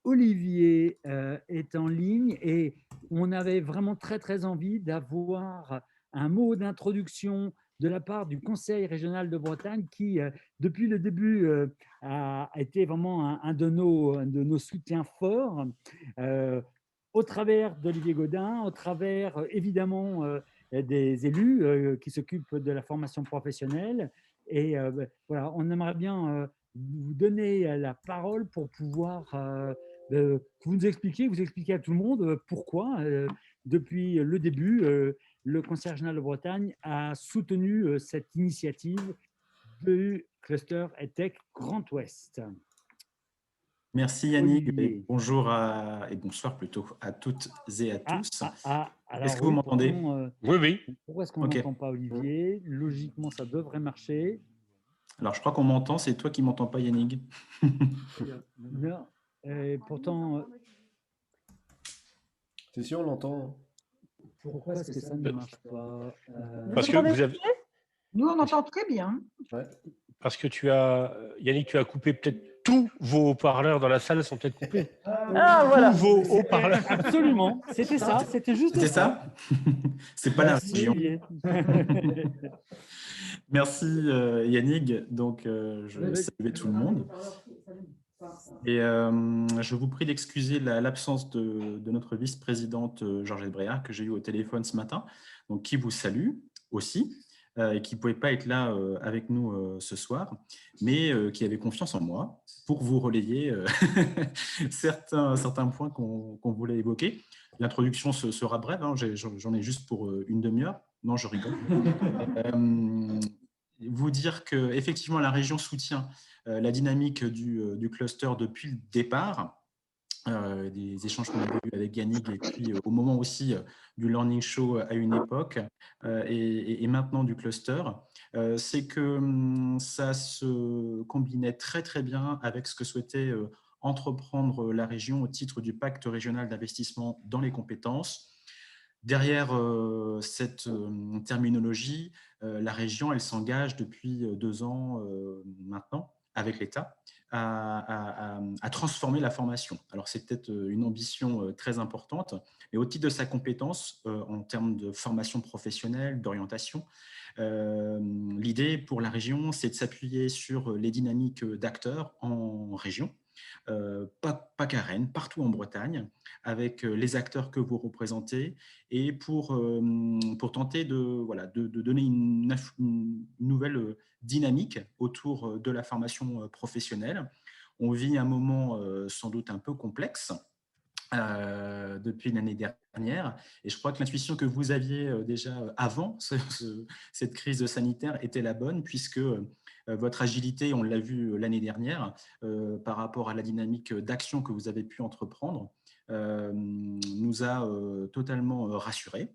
Olivier est en ligne et on avait vraiment très très envie d'avoir un mot d'introduction de la part du Conseil régional de Bretagne qui, depuis le début, a été vraiment un de nos soutiens forts, euh, au travers d'Olivier Gaudin, au travers évidemment des élus qui s'occupent de la formation professionnelle. Et voilà, on aimerait bien vous donner la parole pour pouvoir vous expliquez à tout le monde pourquoi, depuis le début, le Conseil régional de Bretagne a soutenu cette initiative du cluster EdTech Grand Ouest. Merci Yannick et Olivier. bonjour et bonsoir plutôt à toutes et à tous. Est-ce Alors que vous oui, m'entendez? pourtant, Oui, oui. pourquoi est-ce qu'on Ok. n'entend pas Olivier? Logiquement, ça devrait marcher. Alors je crois qu'on m'entend, c'est toi qui m'entends pas Yannick. Non, et pourtant, C'est sûr, on l'entend. pourquoi est-ce que ça ne marche pas? Vous Parce que entendez vous avez, Nous, on entend très bien. Ouais. parce que Yannick, tu as coupé peut-être tous vos haut-parleurs dans la salle sont peut-être coupés. Ah, voilà. Tous vos haut-parleurs. Absolument, c'était ça, c'était juste C'est ça. ça? C'est pas la Merci région. Olivier. Merci Yannick. Donc je salue tout le monde. Et je vous prie d'excuser l'absence de notre vice-présidente Georgette Bréard que j'ai eu au téléphone ce matin, donc qui vous salue aussi et qui ne pouvait pas être là avec nous ce soir, mais qui avait confiance en moi pour vous relayer certains points qu'on voulait évoquer. L'introduction sera brève, hein, j'en ai juste pour une demi-heure. Non, je rigole. Vous dire qu'effectivement, la région soutient la dynamique du cluster depuis le départ, des échanges qu'on avait eus avec Yannick et puis au moment aussi du Learning Show à une époque et maintenant du cluster, c'est que ça se combinait très très bien avec ce que souhaitait entreprendre la région au titre du pacte régional d'investissement dans les compétences. Derrière cette terminologie, la région, elle s'engage depuis 2 ans maintenant avec l'État à transformer la formation. Alors, c'est peut-être une ambition très importante, mais au titre de sa compétence en termes de formation professionnelle, d'orientation, l'idée pour la région, c'est de s'appuyer sur les dynamiques d'acteurs en région, pas qu'à Rennes, partout en Bretagne, avec les acteurs que vous représentez, et pour tenter de donner une nouvelle dynamique autour de la formation professionnelle. On vit un moment sans doute un peu complexe depuis l'année dernière. Et je crois que l'intuition que vous aviez déjà avant cette crise sanitaire était la bonne, puisque votre agilité, on l'a vu l'année dernière, par rapport à la dynamique d'action que vous avez pu entreprendre, nous a totalement rassurés.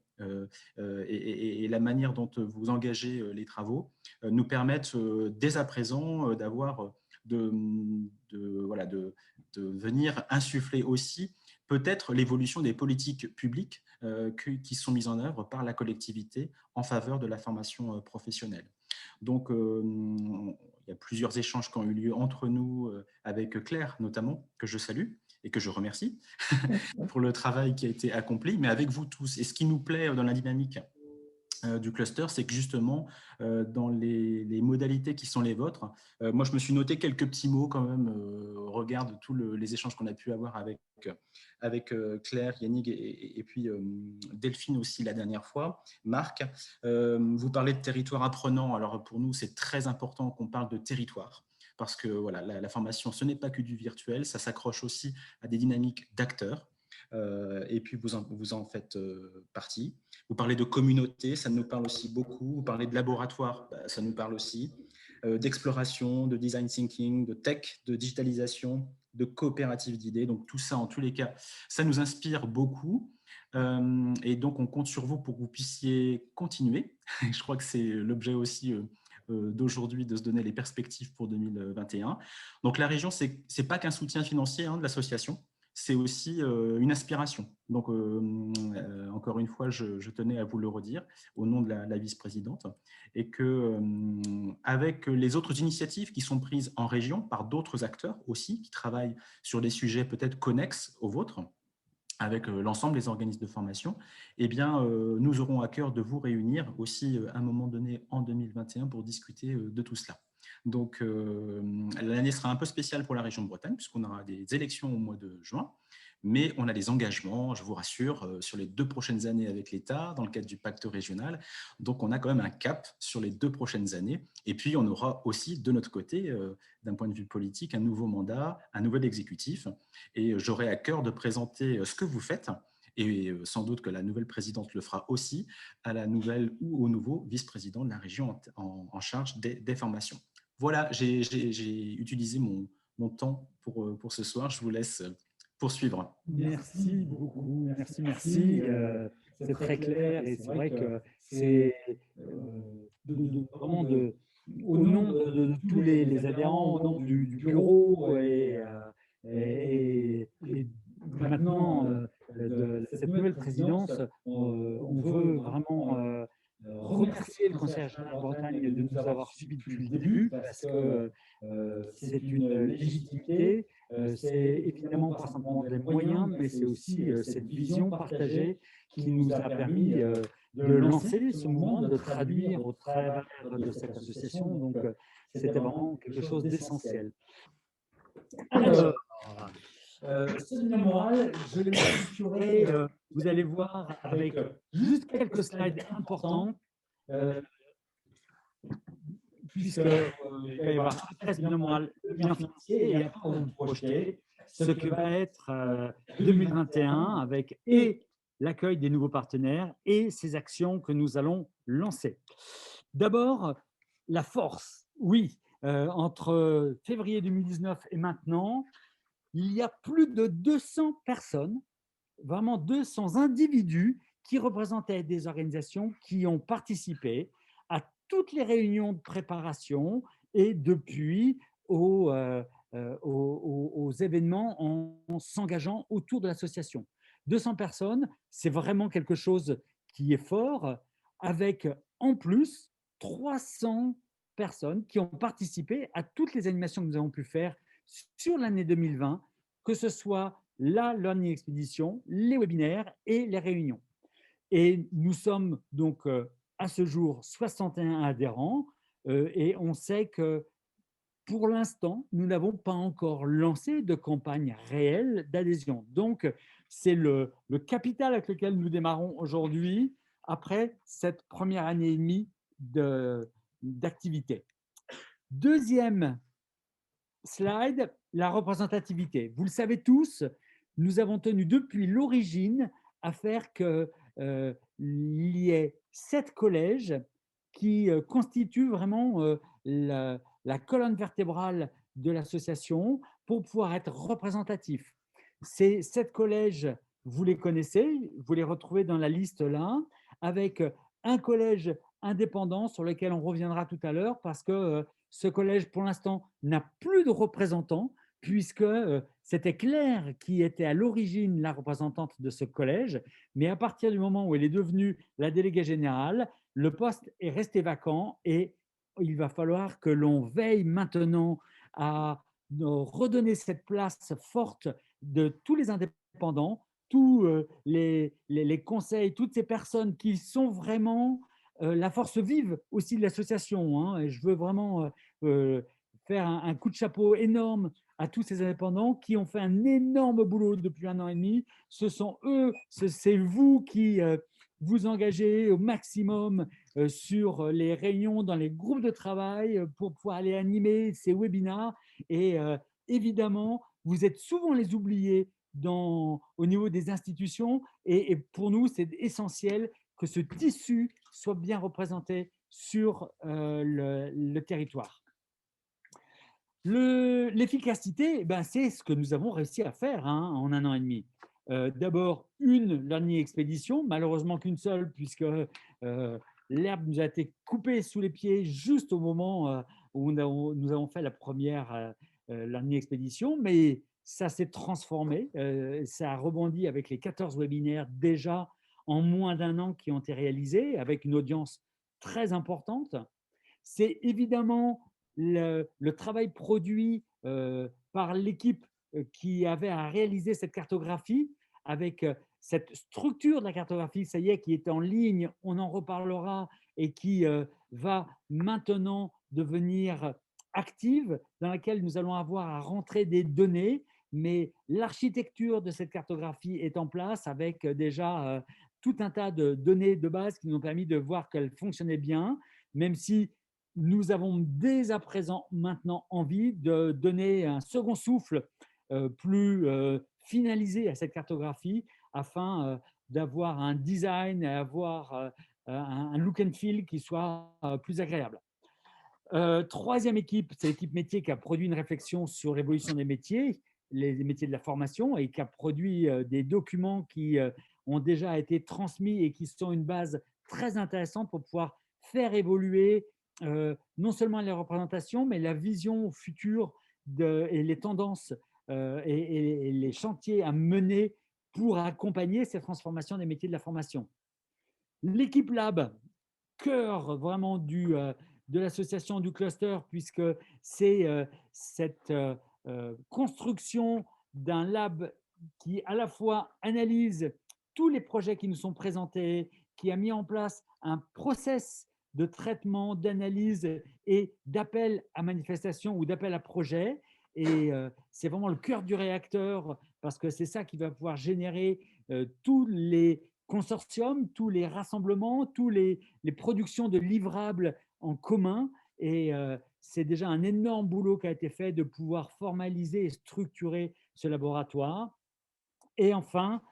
Et la manière dont vous engagez les travaux nous permettent dès à présent d'avoir de venir insuffler aussi peut-être l'évolution des politiques publiques qui sont mises en œuvre par la collectivité en faveur de la formation professionnelle. Donc, il y a plusieurs échanges qui ont eu lieu entre nous, avec Claire notamment, que je salue et que je remercie pour le travail qui a été accompli, mais avec vous tous. Et ce qui nous plaît dans la dynamique du cluster, c'est que justement, dans les modalités qui sont les vôtres, moi je me suis noté quelques petits mots quand même au regard de tous les échanges qu'on a pu avoir avec Claire, Yannick et puis Delphine aussi la dernière fois, Marc. Vous parlez de territoire apprenant. Alors pour nous, c'est très important qu'on parle de territoire. Parce que voilà, la formation, ce n'est pas que du virtuel, ça s'accroche aussi à des dynamiques d'acteurs. Et puis vous en faites partie. Vous parlez de communauté, ça nous parle aussi beaucoup. Vous parlez de laboratoire, ça nous parle aussi. D'exploration, de design thinking, de tech, de digitalisation, de coopérative d'idées. Donc tout ça, en tous les cas, ça nous inspire beaucoup. Et donc on compte sur vous pour que vous puissiez continuer. Je crois que c'est l'objet aussi d'aujourd'hui, de se donner les perspectives pour 2021. Donc la région, c'est pas qu'un soutien financier de l'association. c'est aussi une aspiration. Donc, encore une fois, je tenais à vous le redire au nom de la vice-présidente, et que avec les autres initiatives qui sont prises en région par d'autres acteurs aussi, qui travaillent sur des sujets peut-être connexes aux vôtres, avec l'ensemble des organismes de formation, eh bien, nous aurons à cœur de vous réunir aussi à un moment donné en 2021 pour discuter de tout cela. Donc, l'année sera un peu spéciale pour la région de Bretagne, puisqu'on aura des élections au mois de juin, mais on a des engagements, je vous rassure, sur les 2 prochaines années avec l'État, dans le cadre du pacte régional. Donc, on a quand même un cap sur les 2 prochaines années. Et puis, on aura aussi, de notre côté, d'un point de vue politique, un nouveau mandat, un nouvel exécutif. Et j'aurai à cœur de présenter ce que vous faites, et sans doute que la nouvelle présidente le fera aussi, à la nouvelle ou au nouveau vice-président de la région en charge des formations. Voilà, j'ai utilisé mon temps pour ce soir. Je vous laisse poursuivre. Merci beaucoup, merci. C'est très clair et c'est vrai que c'est vraiment au nom de tous les adhérents, au nom du bureau et maintenant de cette nouvelle présidence, on veut vraiment remercier le Conseil régional de Bretagne de nous avoir suivis depuis le début parce que c'est une légitimité. C'est évidemment pas simplement des moyens, mais c'est aussi cette vision partagée qui nous a permis de lancer ce mouvement, de traduire au travers de cette association. Donc, c'était vraiment quelque chose d'essentiel. Alors, ce bilan moral, je l'ai structuré, vous allez voir, avec juste quelques slides importants, puisque il va y avoir après ce bilan moral, le bilan financier, et après on va vous projeter ce que va être 2021 avec et l'accueil des nouveaux partenaires et ces actions que nous allons lancer. D'abord, la force. Oui, entre février 2019 et maintenant, il y a plus de 200 personnes, vraiment 200 individus qui représentaient des organisations qui ont participé à toutes les réunions de préparation et depuis aux événements en s'engageant autour de l'association. 200 personnes, c'est vraiment quelque chose qui est fort, avec en plus 300 personnes qui ont participé à toutes les animations que nous avons pu faire sur l'année 2020, que ce soit la Learning Expedition, les webinaires et les réunions. Et nous sommes donc à ce jour 61 adhérents et on sait que pour l'instant, nous n'avons pas encore lancé de campagne réelle d'adhésion. Donc, c'est le capital avec lequel nous démarrons aujourd'hui après cette première année et demie d'activité. Deuxième slide, la représentativité. Vous le savez tous, nous avons tenu depuis l'origine à faire qu'il y ait 7 collèges qui constituent vraiment la colonne vertébrale de l'association pour pouvoir être représentatifs. Ces 7 collèges, vous les connaissez, vous les retrouvez dans la liste là, avec un collège indépendant sur lequel on reviendra tout à l'heure parce que ce collège, pour l'instant, n'a plus de représentant puisque c'était Claire qui était à l'origine la représentante de ce collège, mais à partir du moment où elle est devenue la déléguée générale, le poste est resté vacant et il va falloir que l'on veille maintenant à redonner cette place forte de tous les indépendants, tous les conseils, toutes ces personnes qui sont vraiment la force vive aussi de l'association. Hein, et je veux vraiment faire un coup de chapeau énorme à tous ces indépendants qui ont fait un énorme boulot depuis 1 an et demi. Ce sont eux, c'est vous qui vous engagez au maximum sur les réunions, dans les groupes de travail pour pouvoir aller animer ces webinars. Et évidemment, vous êtes souvent les oubliés au niveau des institutions. Et pour nous, c'est essentiel que ce tissu soit bien représenté sur le territoire. L'efficacité, ben, c'est ce que nous avons réussi à faire en 1 an et demi. D'abord, une Learning Expedition, malheureusement qu'une seule, puisque l'herbe nous a été coupée sous les pieds juste au moment où nous avons fait la première Learning Expedition, mais ça s'est transformé. Ça a rebondi avec les 14 webinaires déjà en moins d'un an qui ont été réalisés, avec une audience très importante. C'est évidemment le travail produit par l'équipe qui avait à réaliser cette cartographie, avec cette structure de la cartographie, ça y est, qui est en ligne, on en reparlera, et qui va maintenant devenir active, dans laquelle nous allons avoir à rentrer des données, mais l'architecture de cette cartographie est en place avec déjà tout un tas de données de base qui nous ont permis de voir qu'elle fonctionnait bien, même si nous avons dès à présent maintenant envie de donner un second souffle plus finalisé à cette cartographie afin d'avoir un design, avoir un look and feel qui soit plus agréable. Troisième équipe, c'est l'équipe métier qui a produit une réflexion sur l'évolution des métiers, les métiers de la formation, et qui a produit des documents qui ont déjà été transmis et qui sont une base très intéressante pour pouvoir faire évoluer non seulement les représentations, mais la vision future et les tendances et les chantiers à mener pour accompagner ces transformations des métiers de la formation. L'équipe Lab, cœur vraiment de l'association du cluster, puisque c'est cette construction d'un lab qui à la fois analyse tous les projets qui nous sont présentés, qui a mis en place un process de traitement, d'analyse et d'appel à manifestation ou d'appel à projet. Et c'est vraiment le cœur du réacteur, parce que c'est ça qui va pouvoir générer tous les consortiums, tous les rassemblements, tous les productions de livrables en commun. Et c'est déjà un énorme boulot qui a été fait de pouvoir formaliser et structurer ce laboratoire. Et enfin,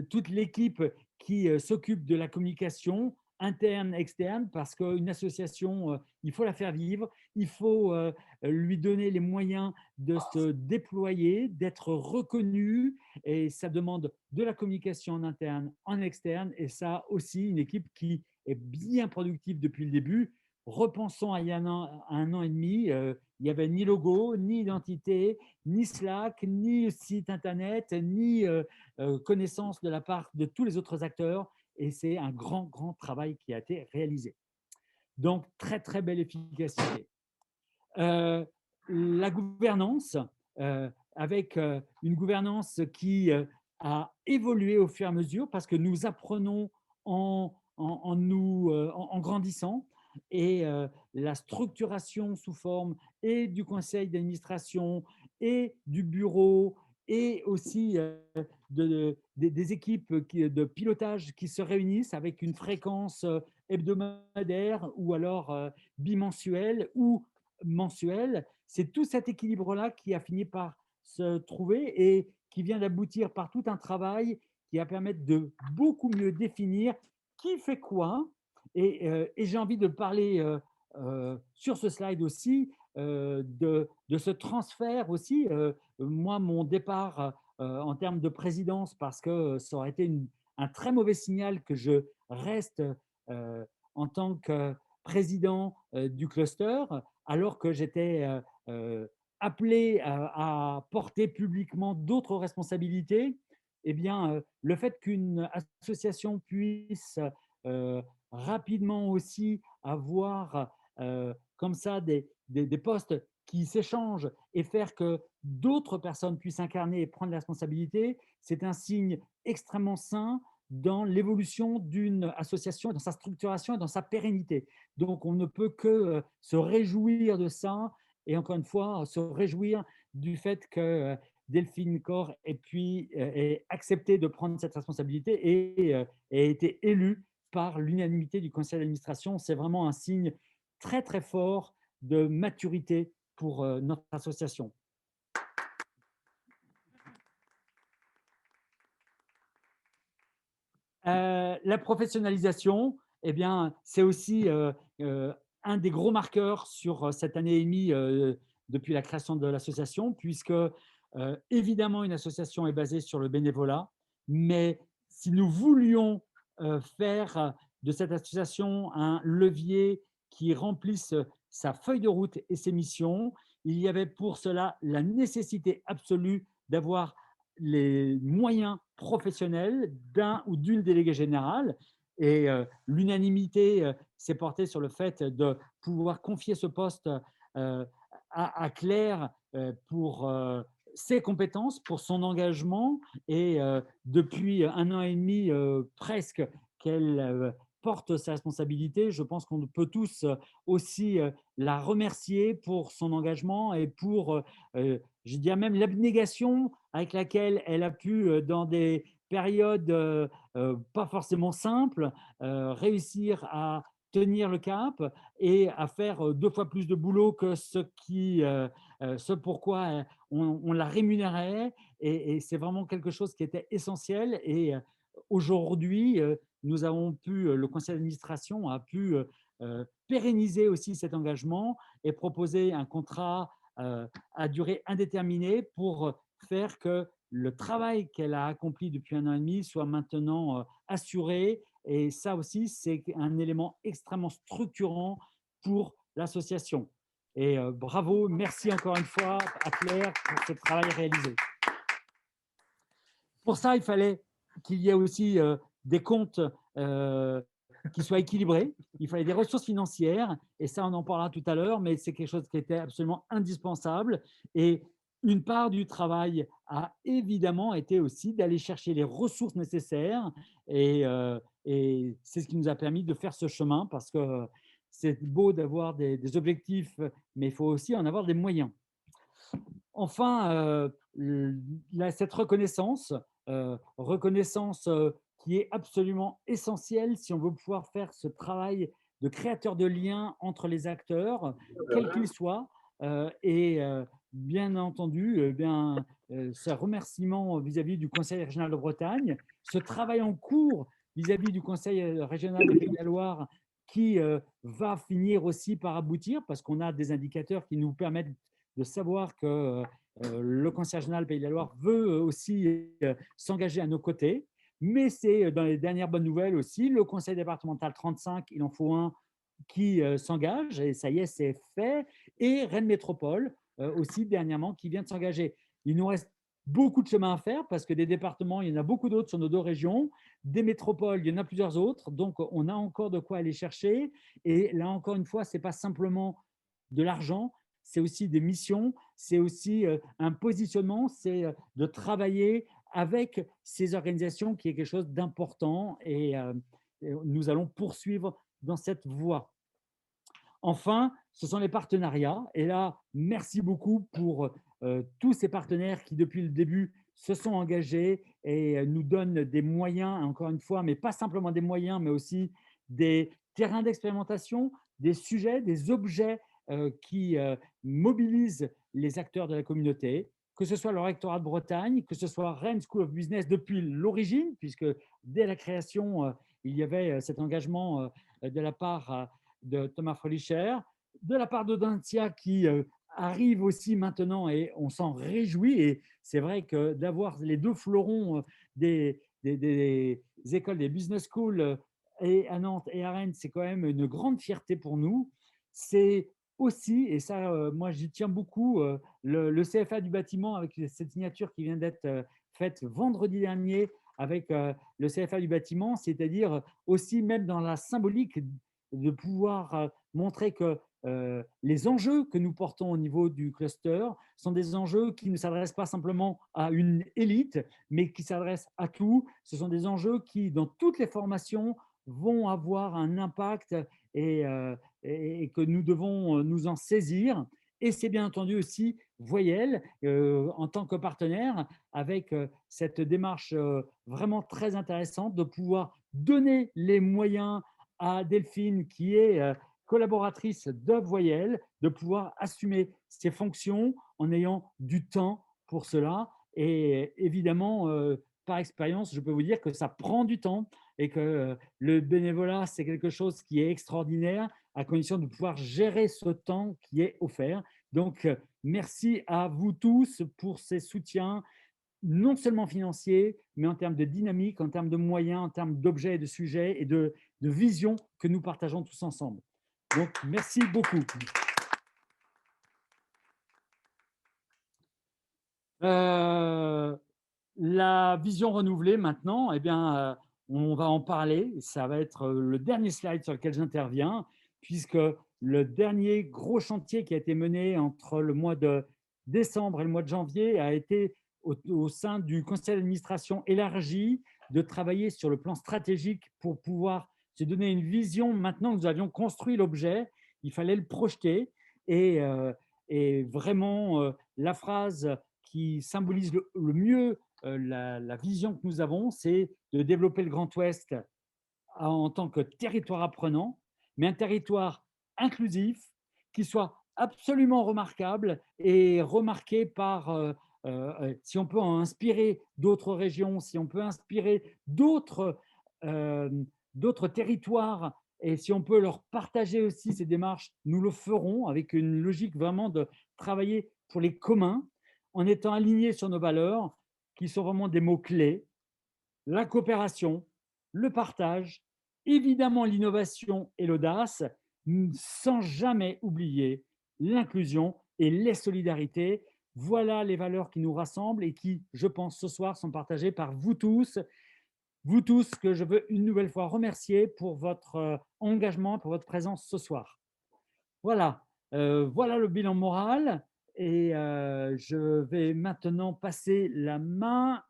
toute l'équipe qui s'occupe de la communication interne, externe, parce qu'une association, il faut la faire vivre, il faut lui donner les moyens de se déployer, d'être reconnue, et ça demande de la communication en interne, en externe, et ça aussi, une équipe qui est bien productive depuis le début. Repensons à il y a un an et demi, il n'y avait ni logo, ni identité, ni Slack, ni site internet, ni connaissance de la part de tous les autres acteurs. Et c'est un grand, grand travail qui a été réalisé. Donc, très, très belle efficacité. La gouvernance, avec une gouvernance qui a évolué au fur et à mesure, parce que nous apprenons en grandissant, et la structuration sous forme et du conseil d'administration et du bureau, et aussi des équipes de pilotage qui se réunissent avec une fréquence hebdomadaire ou alors bimensuelle ou mensuelle. C'est tout cet équilibre-là qui a fini par se trouver et qui vient d'aboutir par tout un travail qui va permettre de beaucoup mieux définir qui fait quoi. Et j'ai envie de parler sur ce slide aussi de ce transfert aussi. Moi, mon départ en termes de présidence, parce que ça aurait été un très mauvais signal que je reste en tant que président du cluster, alors que j'étais appelé à porter publiquement d'autres responsabilités. Eh bien, le fait qu'une association puisse rapidement aussi avoir comme ça des postes qui s'échangent et faire que d'autres personnes puissent incarner et prendre la responsabilité, c'est un signe extrêmement sain dans l'évolution d'une association, dans sa structuration et dans sa pérennité. Donc, on ne peut que se réjouir de ça, et encore une fois, se réjouir du fait que Delphine Corr ait accepté de prendre cette responsabilité et ait été élue par l'unanimité du conseil d'administration. C'est vraiment un signe très, très fort de maturité pour notre association. La professionnalisation, eh bien, c'est aussi un des gros marqueurs sur cette année et demie depuis la création de l'association, puisque évidemment, une association est basée sur le bénévolat, mais si nous voulions faire de cette association un levier qui remplisse sa feuille de route et ses missions, il y avait pour cela la nécessité absolue d'avoir les moyens professionnels d'un ou d'une déléguée générale. Et l'unanimité s'est portée sur le fait de pouvoir confier ce poste à Claire pour ses compétences, pour son engagement. Et depuis 1 an et demi presque qu'elle porte ses responsabilités, je pense qu'on peut tous aussi la remercier pour son engagement et pour, je dirais même, l'abnégation avec laquelle elle a pu, dans des périodes pas forcément simples, réussir à tenir le cap et à faire 2 fois plus de boulot que ce pourquoi on la rémunérait. Et c'est vraiment quelque chose qui était essentiel. Et aujourd'hui, nous avons pu, le conseil d'administration a pu pérenniser aussi cet engagement et proposer un contrat à durée indéterminée pour faire que le travail qu'elle a accompli depuis 1 an et demi soit maintenant assuré. Et ça aussi, c'est un élément extrêmement structurant pour l'association. Et bravo, merci encore une fois à Claire pour ce travail réalisé. Pour ça, il fallait qu'il y ait aussi des comptes qui soient équilibrés. Il fallait des ressources financières, et ça, on en parlera tout à l'heure, mais c'est quelque chose qui était absolument indispensable. Et une part du travail a évidemment été aussi d'aller chercher les ressources nécessaires, et c'est ce qui nous a permis de faire ce chemin, parce que c'est beau d'avoir des objectifs, mais il faut aussi en avoir des moyens. Enfin, cette reconnaissance, qui est absolument essentielle si on veut pouvoir faire ce travail de créateur de liens entre les acteurs, quels qu'ils soient. Et bien entendu, ce remerciement vis-à-vis du Conseil régional de Bretagne, ce travail en cours vis-à-vis du Conseil régional des Pays de la Loire, qui va finir aussi par aboutir, parce qu'on a des indicateurs qui nous permettent de savoir que le Conseil régional Pays de la Loire veut aussi s'engager à nos côtés. Mais c'est dans les dernières bonnes nouvelles aussi, le Conseil départemental 35, il en faut un qui s'engage, et ça y est, c'est fait. Et Rennes Métropole aussi, dernièrement, qui vient de s'engager. Il nous reste beaucoup de chemin à faire, parce que des départements, il y en a beaucoup d'autres sur nos 2 régions. Des métropoles, il y en a plusieurs autres. Donc, on a encore de quoi aller chercher. Et là, encore une fois, ce n'est pas simplement de l'argent, c'est aussi des missions, c'est aussi un positionnement, c'est de travailler avec ces organisations, qui est quelque chose d'important. Et nous allons poursuivre dans cette voie. Enfin, ce sont les partenariats. Et là, merci beaucoup pour tous ces partenaires qui, depuis le début, se sont engagés et nous donnent des moyens, encore une fois, mais pas simplement des moyens, mais aussi des terrains d'expérimentation, des sujets, des objets qui mobilisent les acteurs de la communauté, que ce soit le rectorat de Bretagne, que ce soit Rennes School of Business depuis l'origine, puisque dès la création, il y avait cet engagement de la part de Thomas Fröhlicher, de la part d'Audencia, qui arrive aussi maintenant, et on s'en réjouit. Et c'est vrai que d'avoir les 2 fleurons des écoles, des business schools et à Nantes et à Rennes, c'est quand même une grande fierté pour nous. C'est aussi, et ça, moi j'y tiens beaucoup, le CFA du bâtiment, avec cette signature qui vient d'être faite vendredi dernier avec le CFA du bâtiment, c'est-à-dire aussi, même dans la symbolique, de pouvoir montrer que les enjeux que nous portons au niveau du cluster sont des enjeux qui ne s'adressent pas simplement à une élite, mais qui s'adressent à tout. Ce sont des enjeux qui, dans toutes les formations, vont avoir un impact, et que nous devons nous en saisir. Et c'est bien entendu aussi Voyelle, en tant que partenaire, avec cette démarche vraiment très intéressante de pouvoir donner les moyens à Delphine, qui est collaboratrice de Voyelle, de pouvoir assumer ses fonctions en ayant du temps pour cela. Et évidemment, par expérience, je peux vous dire que ça prend du temps, et que le bénévolat, c'est quelque chose qui est extraordinaire, à condition de pouvoir gérer ce temps qui est offert. Donc, merci à vous tous pour ces soutiens, non seulement financiers, mais en termes de dynamique, en termes de moyens, en termes d'objets et de sujets, et de vision que nous partageons tous ensemble. Donc, merci beaucoup. La vision renouvelée maintenant, eh bien, on va en parler. Ça va être le dernier slide sur lequel j'interviens, puisque le dernier gros chantier qui a été mené entre le mois de décembre et le mois de janvier a été au sein du conseil d'administration élargi de travailler sur le plan stratégique pour pouvoir se donner une vision. Maintenant que nous avions construit l'objet, il fallait le projeter et vraiment la phrase qui symbolise le mieux la vision que nous avons, c'est de développer le Grand Ouest en tant que territoire apprenant, mais un territoire inclusif qui soit absolument remarquable et remarqué par, si on peut en inspirer d'autres régions, si on peut inspirer euh, d'autres territoires et si on peut leur partager aussi ces démarches, nous le ferons avec une logique vraiment de travailler pour les communs en étant alignés sur nos valeurs qui sont vraiment des mots-clés, la coopération, le partage, évidemment l'innovation et l'audace, sans jamais oublier l'inclusion et les solidarités. Voilà les valeurs qui nous rassemblent et qui, je pense, ce soir sont partagées par vous tous que je veux une nouvelle fois remercier pour votre engagement, pour votre présence ce soir. Voilà, voilà le bilan moral et je vais maintenant passer la main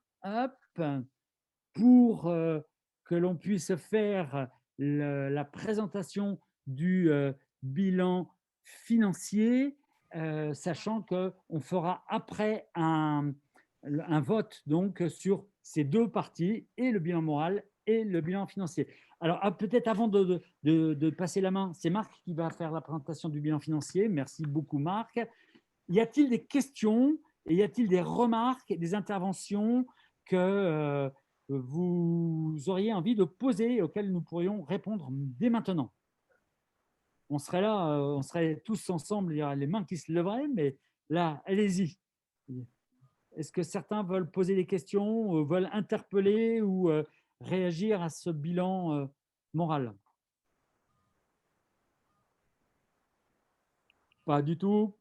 pour que l'on puisse faire la présentation du bilan financier, sachant qu'on fera après un vote donc, sur ces deux parties, et le bilan moral et le bilan financier. Alors peut-être avant de passer la main, c'est Marc qui va faire la présentation du bilan financier. Merci beaucoup Marc. Y a-t-il des questions et y a-t-il des remarques, des interventions que vous auriez envie de poser et auxquelles nous pourrions répondre dès maintenant? On serait là, on serait tous ensemble, il y aurait les mains qui se leveraient, mais là, allez-y. Est-ce que certains veulent poser des questions, veulent interpeller ou réagir à ce bilan moral? Pas du tout.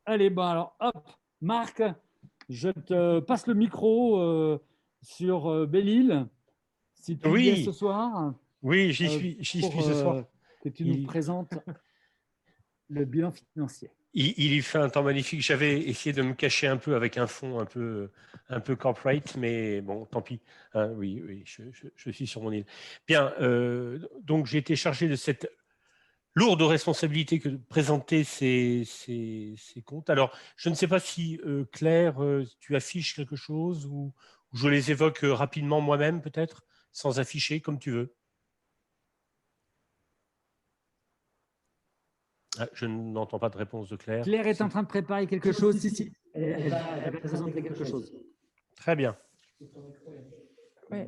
Allez, ben alors, hop, Marc, je te passe le micro sur Belle-Île, si tu y es ce Oui, soir, oui, j'y suis ce soir. que tu nous présentes le bilan financier. Il y fait un temps magnifique. J'avais essayé de me cacher un peu avec un fond un peu corporate, mais bon, tant pis. Hein, oui, oui, je suis sur mon île. Bien, donc j'ai été chargé de cette lourde responsabilité que de présenter ces comptes. Alors, je ne sais pas si, Claire, tu affiches quelque chose ou je les évoque rapidement moi-même, peut-être, sans afficher, comme tu veux. Ah, je n'entends pas de réponse de Claire. Claire est en train de préparer quelque chose. Si. Elle va présenter quelque chose. Très bien. Oui.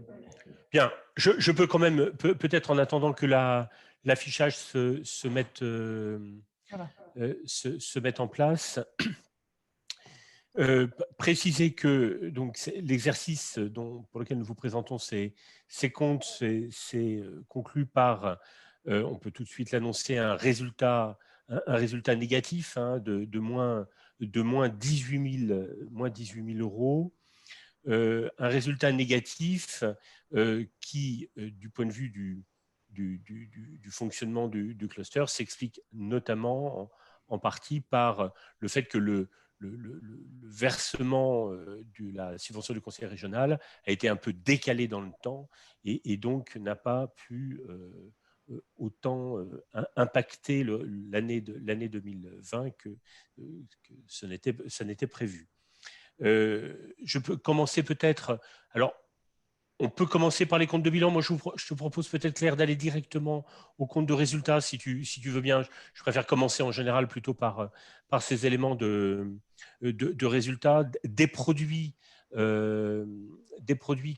Bien, je peux quand même, peut-être en attendant que l'affichage se mette en place, préciser que l'exercice pour lequel nous vous présentons ces comptes, c'est conclu par, on peut tout de suite l'annoncer, un résultat négatif, hein, de moins 18 000 euros. Un résultat négatif qui, du point de vue du fonctionnement du cluster, s'explique notamment en partie par le fait que le versement de la subvention du conseil régional a été un peu décalé dans le temps et donc n'a pas pu autant impacter l'année 2020 que ça n'était prévu. Je peux commencer peut-être. Alors, on peut commencer par les comptes de bilan. Moi, je te propose peut-être, Claire, d'aller directement au compte de résultats, si tu veux bien. Je préfère commencer en général plutôt par ces éléments de résultats, des produits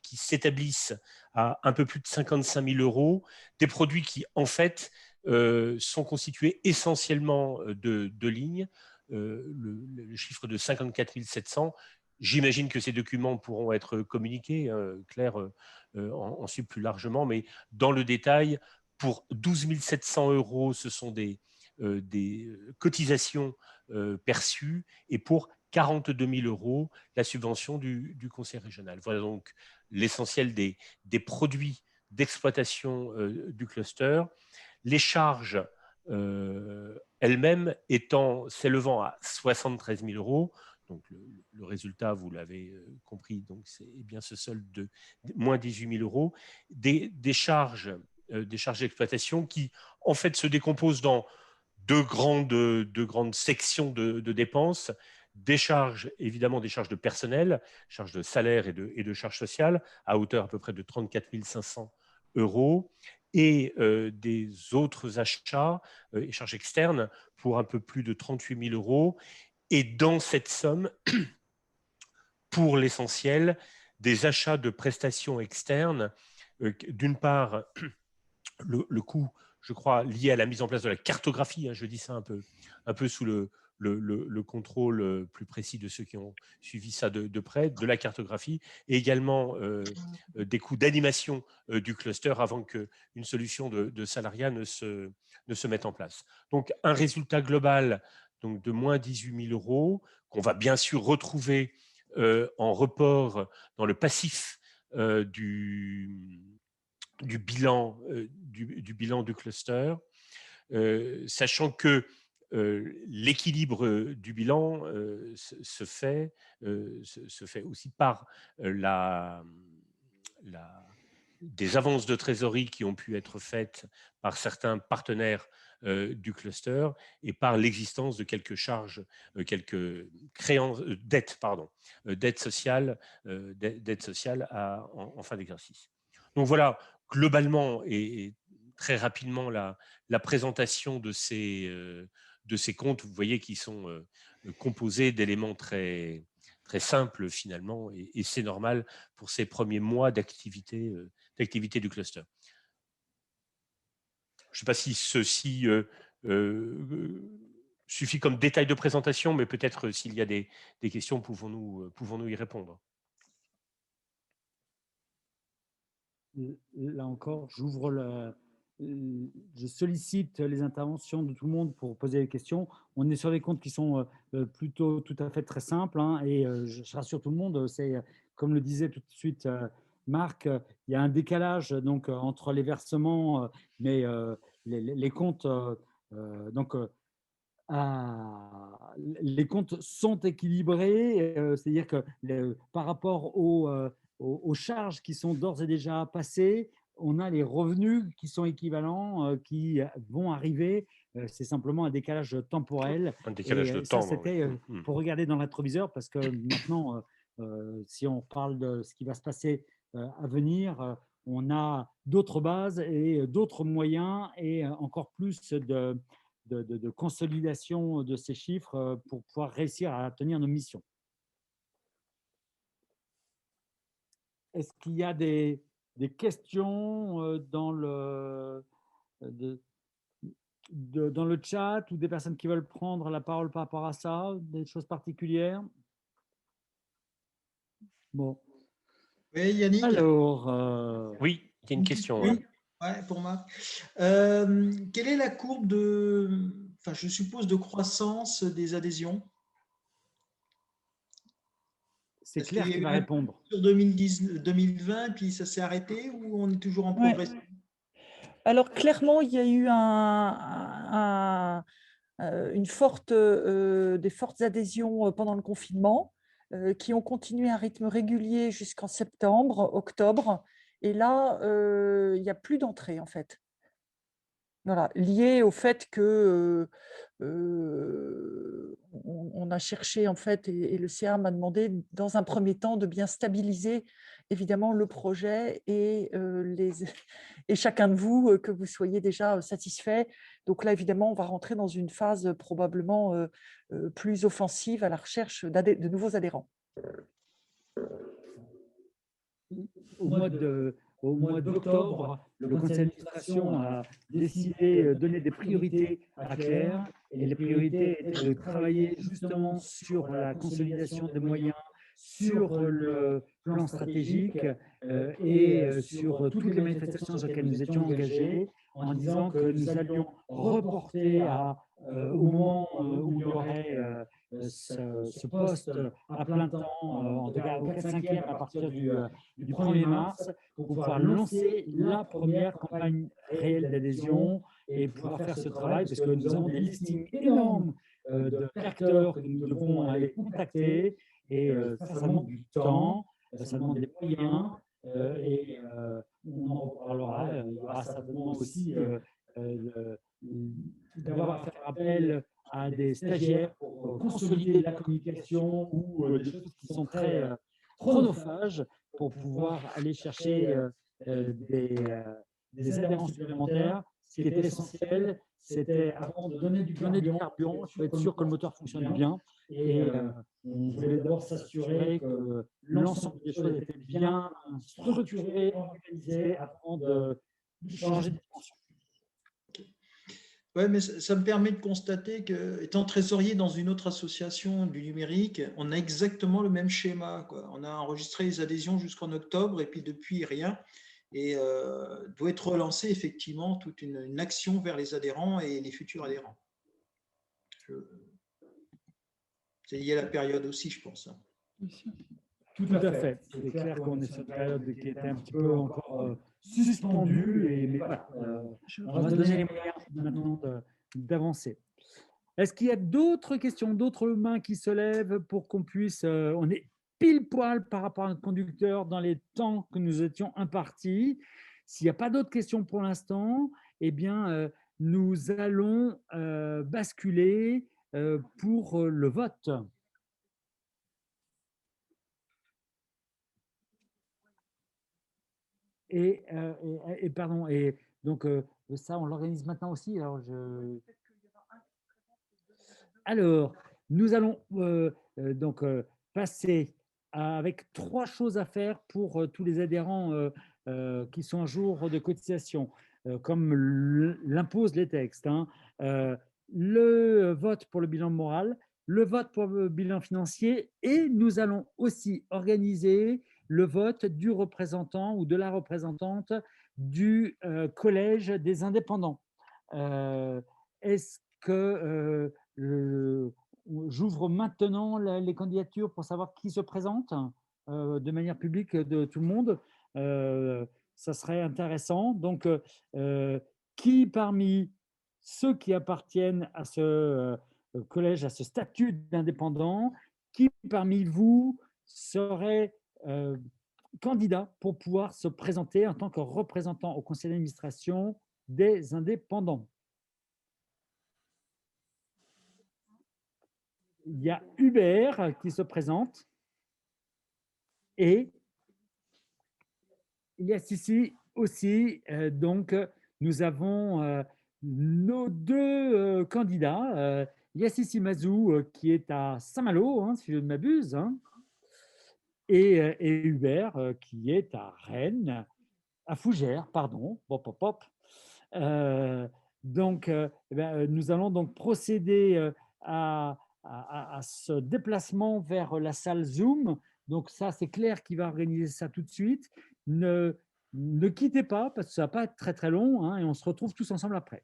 qui s'établissent à un peu plus de 55 000 euros, des produits qui, en fait, sont constitués essentiellement de lignes. Le chiffre de 54 700. J'imagine que ces documents pourront être communiqués, Claire ensuite plus largement, mais dans le détail, pour 12 700 euros, ce sont des cotisations perçues, et pour 42 000 € la subvention du conseil régional. Voilà donc l'essentiel des produits d'exploitation du cluster. Les charges elles-mêmes s'élevant à 73 000 €. Donc le résultat, vous l'avez compris, donc c'est bien ce solde de moins 18 000 €. Des charges d'exploitation qui en fait se décomposent dans deux grandes sections de dépenses. Évidemment des charges de personnel, charges de salaire et de charges sociales, à hauteur à peu près de 34 500 €, et des autres achats et charges externes pour un peu plus de 38 000 €. Et dans cette somme, pour l'essentiel, des achats de prestations externes, d'une part, le coût, je crois, lié à la mise en place de la cartographie, je dis ça un peu sous le contrôle plus précis de ceux qui ont suivi ça de près, de la cartographie, et également des coûts d'animation du cluster avant qu'une solution de salariat ne se mette en place. Donc un résultat global donc, de moins 18 000 € qu'on va bien sûr retrouver en report dans le passif du bilan du cluster, sachant que l'équilibre du bilan se fait aussi par des avances de trésorerie qui ont pu être faites par certains partenaires du cluster et par l'existence de quelques charges, quelques créances, dettes sociales en fin d'exercice. Donc voilà, globalement et très rapidement la présentation de ces comptes. Vous voyez qu'ils sont composés d'éléments très simples finalement, et c'est normal pour ces premiers mois d'activité du cluster. Je ne sais pas si ceci suffit comme détail de présentation, mais peut-être s'il y a des questions, pouvons-nous y répondre. Là encore, je sollicite les interventions de tout le monde pour poser des questions. On est sur des comptes qui sont plutôt tout à fait très simples, et je rassure tout le monde, c'est comme le disait tout de suite Marc, il y a un décalage donc entre les versements, mais les comptes les comptes sont équilibrés, c'est-à-dire que par rapport aux charges qui sont d'ores et déjà passées, on a les revenus qui sont équivalents, qui vont arriver. C'est simplement un décalage temporel. Un décalage de ça, temps. c'était pour regarder dans l'introviseur, parce que maintenant, si on parle de ce qui va se passer à venir, on a d'autres bases et d'autres moyens et encore plus de consolidation de ces chiffres pour pouvoir réussir à tenir nos missions. Est-ce qu'il y a des questions dans le chat, ou des personnes qui veulent prendre la parole par rapport à ça, des choses particulières? Bon. Oui, Yannick. Alors, oui, il y a une question. Oui, ouais, pour Marc. Quelle est la courbe je suppose, de croissance des adhésions? C'est Claire qui va répondre. Sur 2020, puis ça s'est arrêté, ou on est toujours en progression? Alors clairement, il y a eu des fortes adhésions pendant le confinement, qui ont continué à un rythme régulier jusqu'en septembre, octobre. Et là, il n'y a plus d'entrée en fait. Voilà, lié au fait que on a cherché en fait, et le CA m'a demandé dans un premier temps de bien stabiliser évidemment le projet et chacun de vous, que vous soyez déjà satisfait. Donc là, évidemment, on va rentrer dans une phase probablement plus offensive à la recherche de nouveaux adhérents. Au mois d'octobre, le conseil d'administration a décidé de donner des priorités à Claire, et les priorités étaient de travailler justement sur la consolidation des moyens, sur le plan stratégique et sur toutes les manifestations sur lesquelles nous étions engagés, en disant que nous allions reporter au moment où il y aurait ce poste à plein temps, en tout cas au 4/5e à partir du 1er mars, pour pouvoir lancer la première campagne réelle d'adhésion et pouvoir faire ce travail, parce que nous avons des listings énormes de acteurs que nous devons aller contacter, et ça demande du temps, ça demande des moyens, et on en reparlera. Il y aura certainement aussi d'avoir à faire appel à des stagiaires pour consolider la communication ou des choses qui sont très chronophages pour pouvoir aller chercher des adhérents supplémentaires. Ce qui était essentiel, c'était avant de donner du carburant, il faut être sûr que le moteur fonctionne bien. Et on voulait d'abord s'assurer que l'ensemble des choses étaient bien structurées, organisées avant de changer de dimension. Oui, mais ça me permet de constater que, étant trésorier dans une autre association du numérique, on a exactement le même schéma, quoi. On a enregistré les adhésions jusqu'en octobre et puis depuis rien. Et doit être relancé effectivement toute une action vers les adhérents et les futurs adhérents. C'est lié à la période aussi, je pense. Tout à fait. C'est clair qu'on est sur une période qui était un petit peu encore suspendue, mais voilà, on va se donner les moyens maintenant d'avancer. Est-ce qu'il y a d'autres questions, d'autres mains qui se lèvent pour qu'on puisse… on est pile poil par rapport à notre conducteur dans les temps que nous étions impartis. S'il n'y a pas d'autres questions pour l'instant, eh bien, nous allons basculer pour le vote. Et pardon, et donc ça, on l'organise maintenant aussi. Alors, nous allons donc passer avec 3 choses à faire pour tous les adhérents qui sont en jour de cotisation, comme l'imposent les textes. Le vote pour le bilan moral, le vote pour le bilan financier, et nous allons aussi organiser le vote du représentant ou de la représentante du collège des indépendants. Est-ce que j'ouvre maintenant les candidatures pour savoir qui se présente de manière publique de tout le monde? Ça serait intéressant. Donc, qui parmi ceux qui appartiennent à ce collège, à ce statut d'indépendant, qui parmi vous serait candidat pour pouvoir se présenter en tant que représentant au conseil d'administration des indépendants? Il y a Hubert qui se présente et il y a Sissi aussi. Donc, nous avons nos 2 candidats. Il y a Sissi Mazou qui est à Saint-Malo, si je ne m'abuse, et Hubert qui est à Rennes, à Fougères, pardon. Donc, nous allons donc procéder à ce déplacement vers la salle Zoom. Donc ça, c'est Claire qui va organiser ça tout de suite. Ne quittez pas, parce que ça ne va pas être très très long, et on se retrouve tous ensemble après.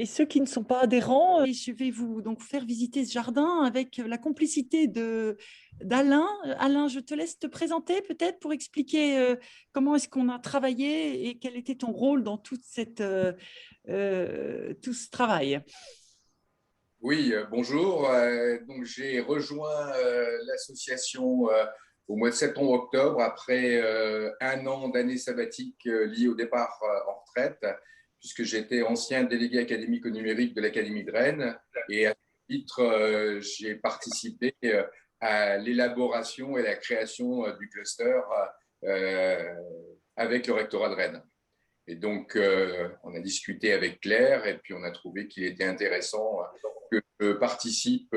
Et ceux qui ne sont pas adhérents, je vais vous donc faire visiter ce jardin avec la complicité d'Alain. Alain, je te laisse te présenter peut-être pour expliquer comment est-ce qu'on a travaillé et quel était ton rôle dans tout ce travail. Oui, bonjour. Donc, j'ai rejoint l'association au mois de septembre-octobre après 1 an d'année sabbatique liée au départ en retraite, puisque j'étais ancien délégué académique au numérique de l'Académie de Rennes. Et à ce titre, j'ai participé à l'élaboration et la création du cluster avec le rectorat de Rennes. Et donc, on a discuté avec Claire et puis on a trouvé qu'il était intéressant que je participe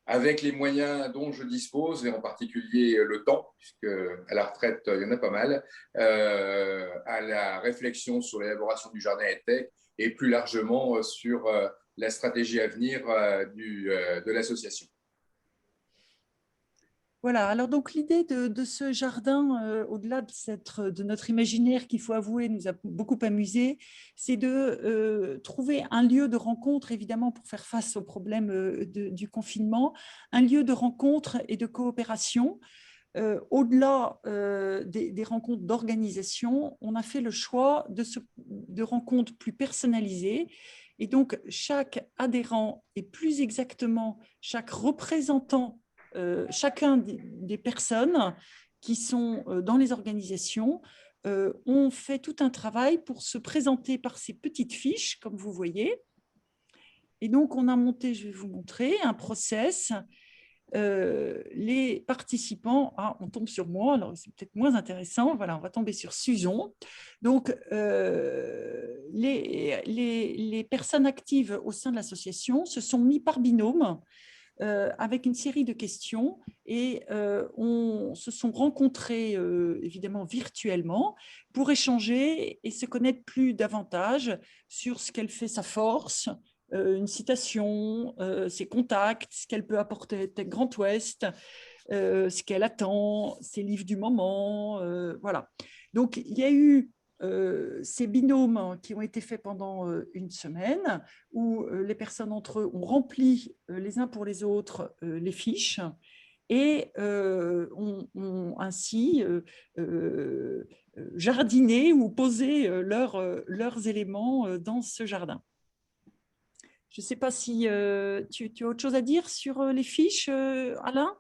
avec les moyens dont je dispose, et en particulier le temps, puisque à la retraite, il y en a pas mal, à la réflexion sur l'élaboration du jardin EdTech et plus largement sur la stratégie à venir de l'association. Voilà, alors donc l'idée de ce jardin, au-delà de notre imaginaire qu'il faut avouer nous a beaucoup amusé, c'est de trouver un lieu de rencontre, évidemment pour faire face aux problèmes du confinement, un lieu de rencontre et de coopération. Au-delà des rencontres d'organisation, on a fait le choix de rencontres plus personnalisées. Et donc, chaque adhérent, et plus exactement chaque représentant, chacun des personnes qui sont dans les organisations, ont fait tout un travail pour se présenter par ces petites fiches, comme vous voyez. Et donc, on a monté, je vais vous montrer, un process. Les participants, on tombe sur moi, alors c'est peut-être moins intéressant, voilà, on va tomber sur Susan. Donc, les personnes actives au sein de l'association se sont mis par binôme avec une série de questions et on se sont rencontrés évidemment virtuellement pour échanger et se connaître plus davantage sur ce qu'elle fait sa force, une citation, ses contacts, ce qu'elle peut apporter à Grand Ouest, ce qu'elle attend, ses livres du moment, voilà. Donc, il y a eu ces binômes qui ont été faits pendant une semaine, où les personnes entre eux ont rempli les uns pour les autres les fiches et ont ainsi jardiné ou posé leurs éléments dans ce jardin. Je ne sais pas si tu as autre chose à dire sur les fiches, Alain?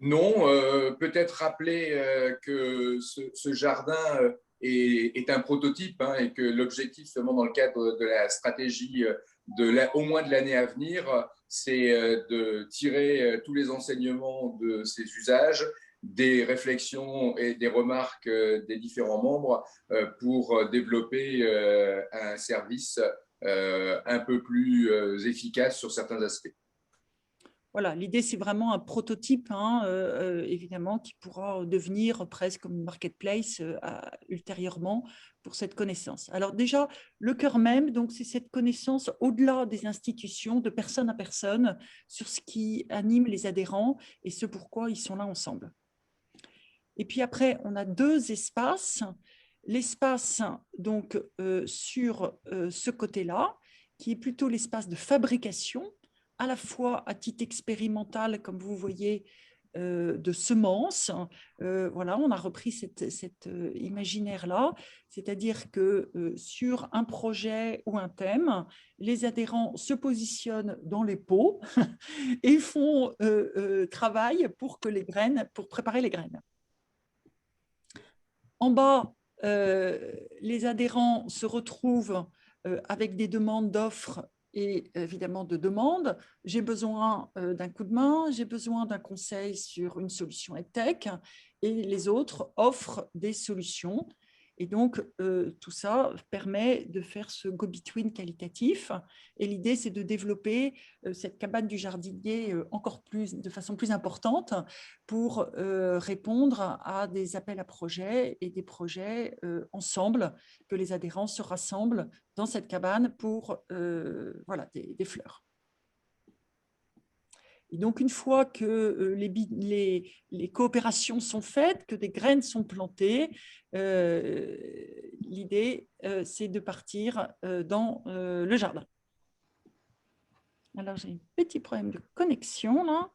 Non, peut-être rappeler que ce jardin est un prototype et que l'objectif, seulement dans le cadre de la stratégie au moins de l'année à venir, c'est de tirer tous les enseignements de ces usages, des réflexions et des remarques des différents membres pour développer un service un peu plus efficace sur certains aspects. Voilà, l'idée, c'est vraiment un prototype, évidemment, qui pourra devenir presque comme une marketplace ultérieurement pour cette connaissance. Alors déjà, le cœur même, donc, c'est cette connaissance au-delà des institutions, de personne à personne, sur ce qui anime les adhérents et ce pourquoi ils sont là ensemble. Et puis après, on a deux espaces. L'espace donc sur ce côté-là, qui est plutôt l'espace de fabrication, à la fois à titre expérimental, comme vous voyez, de semences. Voilà, on a repris cet imaginaire-là, c'est-à-dire que sur un projet ou un thème, les adhérents se positionnent dans les pots et font travail pour préparer les graines. En bas, les adhérents se retrouvent avec des demandes d'offres et évidemment de demandes. J'ai besoin d'un coup de main, j'ai besoin d'un conseil sur une solution EdTech et les autres offrent des solutions. Et donc, tout ça permet de faire ce go-between qualitatif. Et l'idée, c'est de développer cette cabane du jardinier encore plus, de façon plus importante pour répondre à des appels à projets et des projets ensemble, que les adhérents se rassemblent dans cette cabane pour voilà, des fleurs. Et donc, une fois que les coopérations sont faites, que des graines sont plantées, l'idée, c'est de partir dans le jardin. Alors, j'ai un petit problème de connexion, là.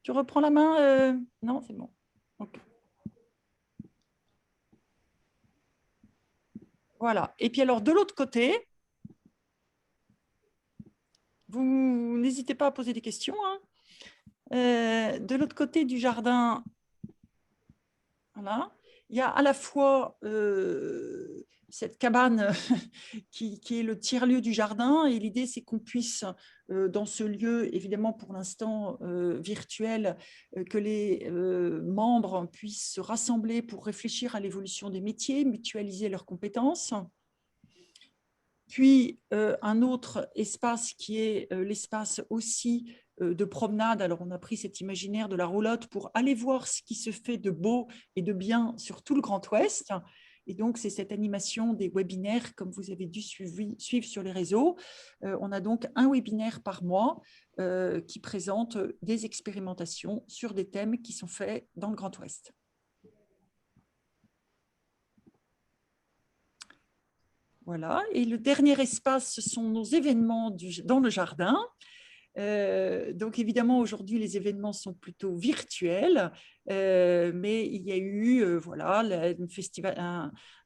Tu reprends la main Non, c'est bon. Okay. Voilà. Et puis, alors, de l'autre côté, vous n'hésitez pas à poser des questions. De l'autre côté du jardin, voilà, il y a à la fois cette cabane qui est le tiers-lieu du jardin. Et l'idée, c'est qu'on puisse, dans ce lieu, évidemment pour l'instant virtuel, que les membres puissent se rassembler pour réfléchir à l'évolution des métiers, mutualiser leurs compétences. Puis, un autre espace qui est l'espace aussi de promenade. Alors, on a pris cet imaginaire de la roulotte pour aller voir ce qui se fait de beau et de bien sur tout le Grand Ouest. Et donc, c'est cette animation des webinaires, comme vous avez dû suivre sur les réseaux. On a donc un webinaire par mois qui présente des expérimentations sur des thèmes qui sont faits dans le Grand Ouest. Voilà. Et le dernier espace, ce sont nos événements dans le jardin. Donc évidemment, aujourd'hui, les événements sont plutôt virtuels, mais il y a eu voilà,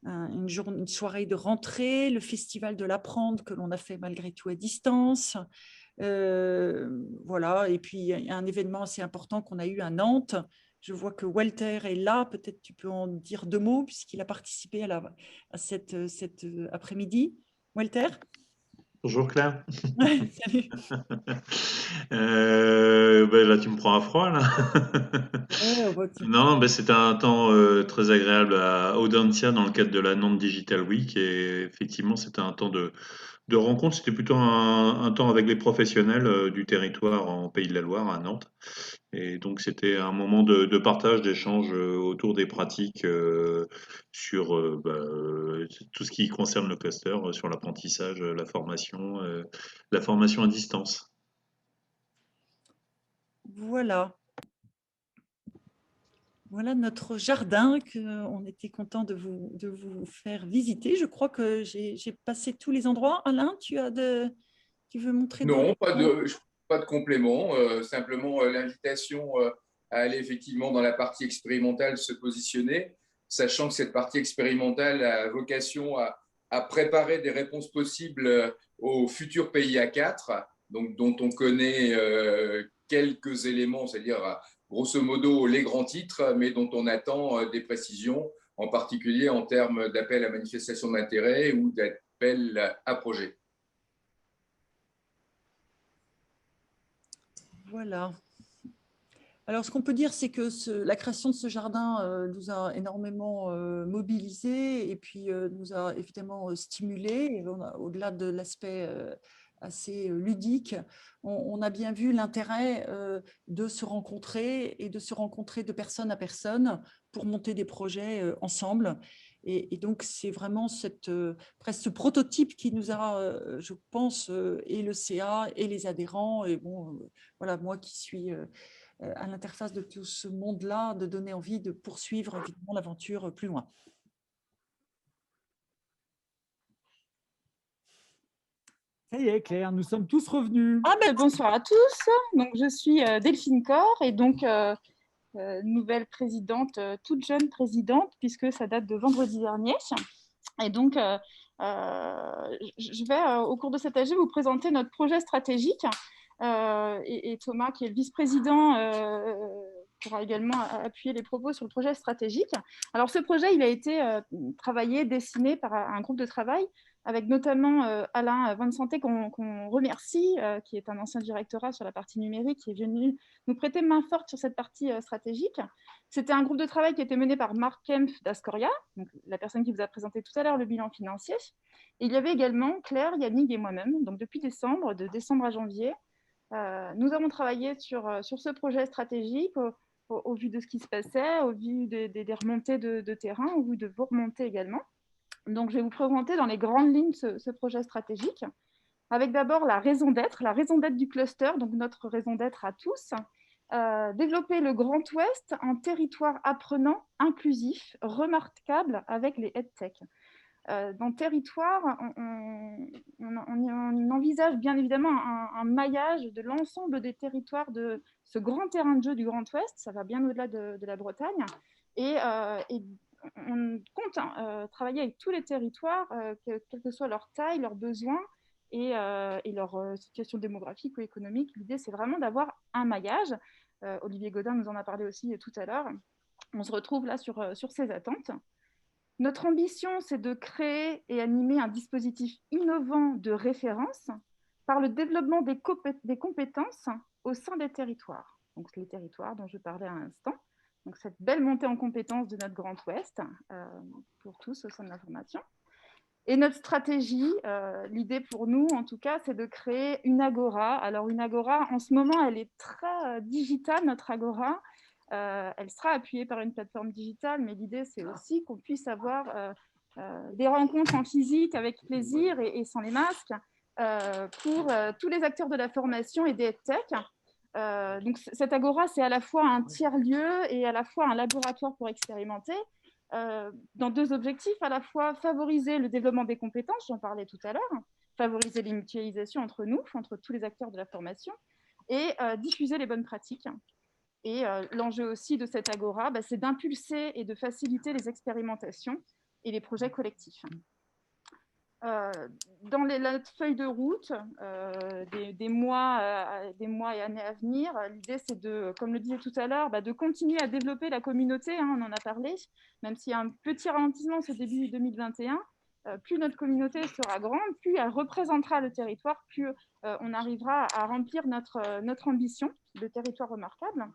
une soirée de rentrée, le festival de l'apprendre que l'on a fait malgré tout à distance. Voilà. Et puis, il y a un événement assez important qu'on a eu à Nantes. Je vois que Walter est là, peut-être tu peux en dire 2 mots puisqu'il a participé à cet après-midi. Walter ? Bonjour Claire. Salut. Là, tu me prends à froid là. Non, c'était un temps très agréable à Audencia dans le cadre de la Nantes Digital Week et effectivement c'était un temps de rencontre. C'était plutôt un temps avec les professionnels du territoire en Pays de la Loire à Nantes. Et donc c'était un moment de partage, d'échange autour des pratiques sur tout ce qui concerne le cluster, sur l'apprentissage, la formation à distance. Voilà. Voilà notre jardin qu'on était content de vous faire visiter. Je crois que j'ai passé tous les endroits. Alain, tu veux montrer? Non, pas de complément. Simplement l'invitation à aller effectivement dans la partie expérimentale, se positionner, sachant que cette partie expérimentale a vocation à préparer des réponses possibles au futur pays A4, donc, dont on connaît quelques éléments, c'est-à-dire grosso modo les grands titres, mais dont on attend des précisions, en particulier en termes d'appel à manifestation d'intérêt ou d'appel à projet. Voilà. Alors, ce qu'on peut dire, c'est que la création de ce jardin nous a énormément mobilisés et puis nous a évidemment stimulés. Au-delà de l'aspect assez ludique, on a bien vu l'intérêt de se rencontrer et de se rencontrer de personne à personne pour monter des projets ensemble. Et donc, c'est vraiment presque ce prototype qui nous a, je pense, et le CA et les adhérents, et bon, voilà, moi qui suis à l'interface de tout ce monde-là, de donner envie de poursuivre évidemment l'aventure plus loin. Ça y est, Claire, nous sommes tous revenus. Bonsoir à tous. Donc, je suis Delphine Corr et donc nouvelle présidente, toute jeune présidente, puisque ça date de vendredi dernier. Et donc, je vais, au cours de cet AG, vous présenter notre projet stratégique. Et Thomas, qui est le vice-président, pourra également appuyer les propos sur le projet stratégique. Alors, ce projet, il a été travaillé, dessiné par un groupe de travail avec notamment Alain Vansanté, qu'on remercie, qui est un ancien directorat sur la partie numérique, qui est venu nous prêter main forte sur cette partie stratégique. C'était un groupe de travail qui était mené par Marc Kempf d'Ascoria, donc la personne qui vous a présenté tout à l'heure le bilan financier. Et il y avait également Claire, Yannick et moi-même. Donc depuis décembre, de décembre à janvier, nous avons travaillé sur ce projet stratégique au vu de ce qui se passait, au vu des remontées de terrain, au vu de vos remontées également. Donc, je vais vous présenter dans les grandes lignes ce projet stratégique, avec d'abord la raison d'être du cluster, donc notre raison d'être à tous, développer le Grand Ouest en territoire apprenant, inclusif, remarquable avec les EdTech. Dans le territoire, on envisage bien évidemment un maillage de l'ensemble des territoires de ce grand terrain de jeu du Grand Ouest, ça va bien au-delà de la Bretagne, et on compte travailler avec tous les territoires, quelle que soit leur taille, leurs besoins et leur situation démographique ou économique. L'idée, c'est vraiment d'avoir un maillage. Olivier Godin nous en a parlé aussi tout à l'heure. On se retrouve là sur ces attentes. Notre ambition, c'est de créer et animer un dispositif innovant de référence par le développement des compétences au sein des territoires. Donc, les territoires dont je parlais à l'instant. Donc, cette belle montée en compétences de notre Grand Ouest pour tous au sein de l'information. Et notre stratégie, l'idée pour nous, en tout cas, c'est de créer une agora. Alors, une agora, en ce moment, elle est très digitale, notre agora. Elle sera appuyée par une plateforme digitale, mais l'idée, c'est aussi qu'on puisse avoir des rencontres en physique avec plaisir et sans les masques pour tous les acteurs de la formation et des EdTech. Donc, cette Agora, c'est à la fois un tiers-lieu et à la fois un laboratoire pour expérimenter, dans deux objectifs, à la fois favoriser le développement des compétences, j'en parlais tout à l'heure, favoriser les mutualisations entre nous, entre tous les acteurs de la formation, et diffuser les bonnes pratiques. Et l'enjeu aussi de cette Agora, c'est d'impulser et de faciliter les expérimentations et les projets collectifs. Dans la feuille de route des mois et années à venir, l'idée c'est de, comme le disais tout à l'heure, de continuer à développer la communauté, on en a parlé, même s'il y a un petit ralentissement ce début 2021, plus notre communauté sera grande, plus elle représentera le territoire, plus on arrivera à remplir notre ambition de territoire remarquable.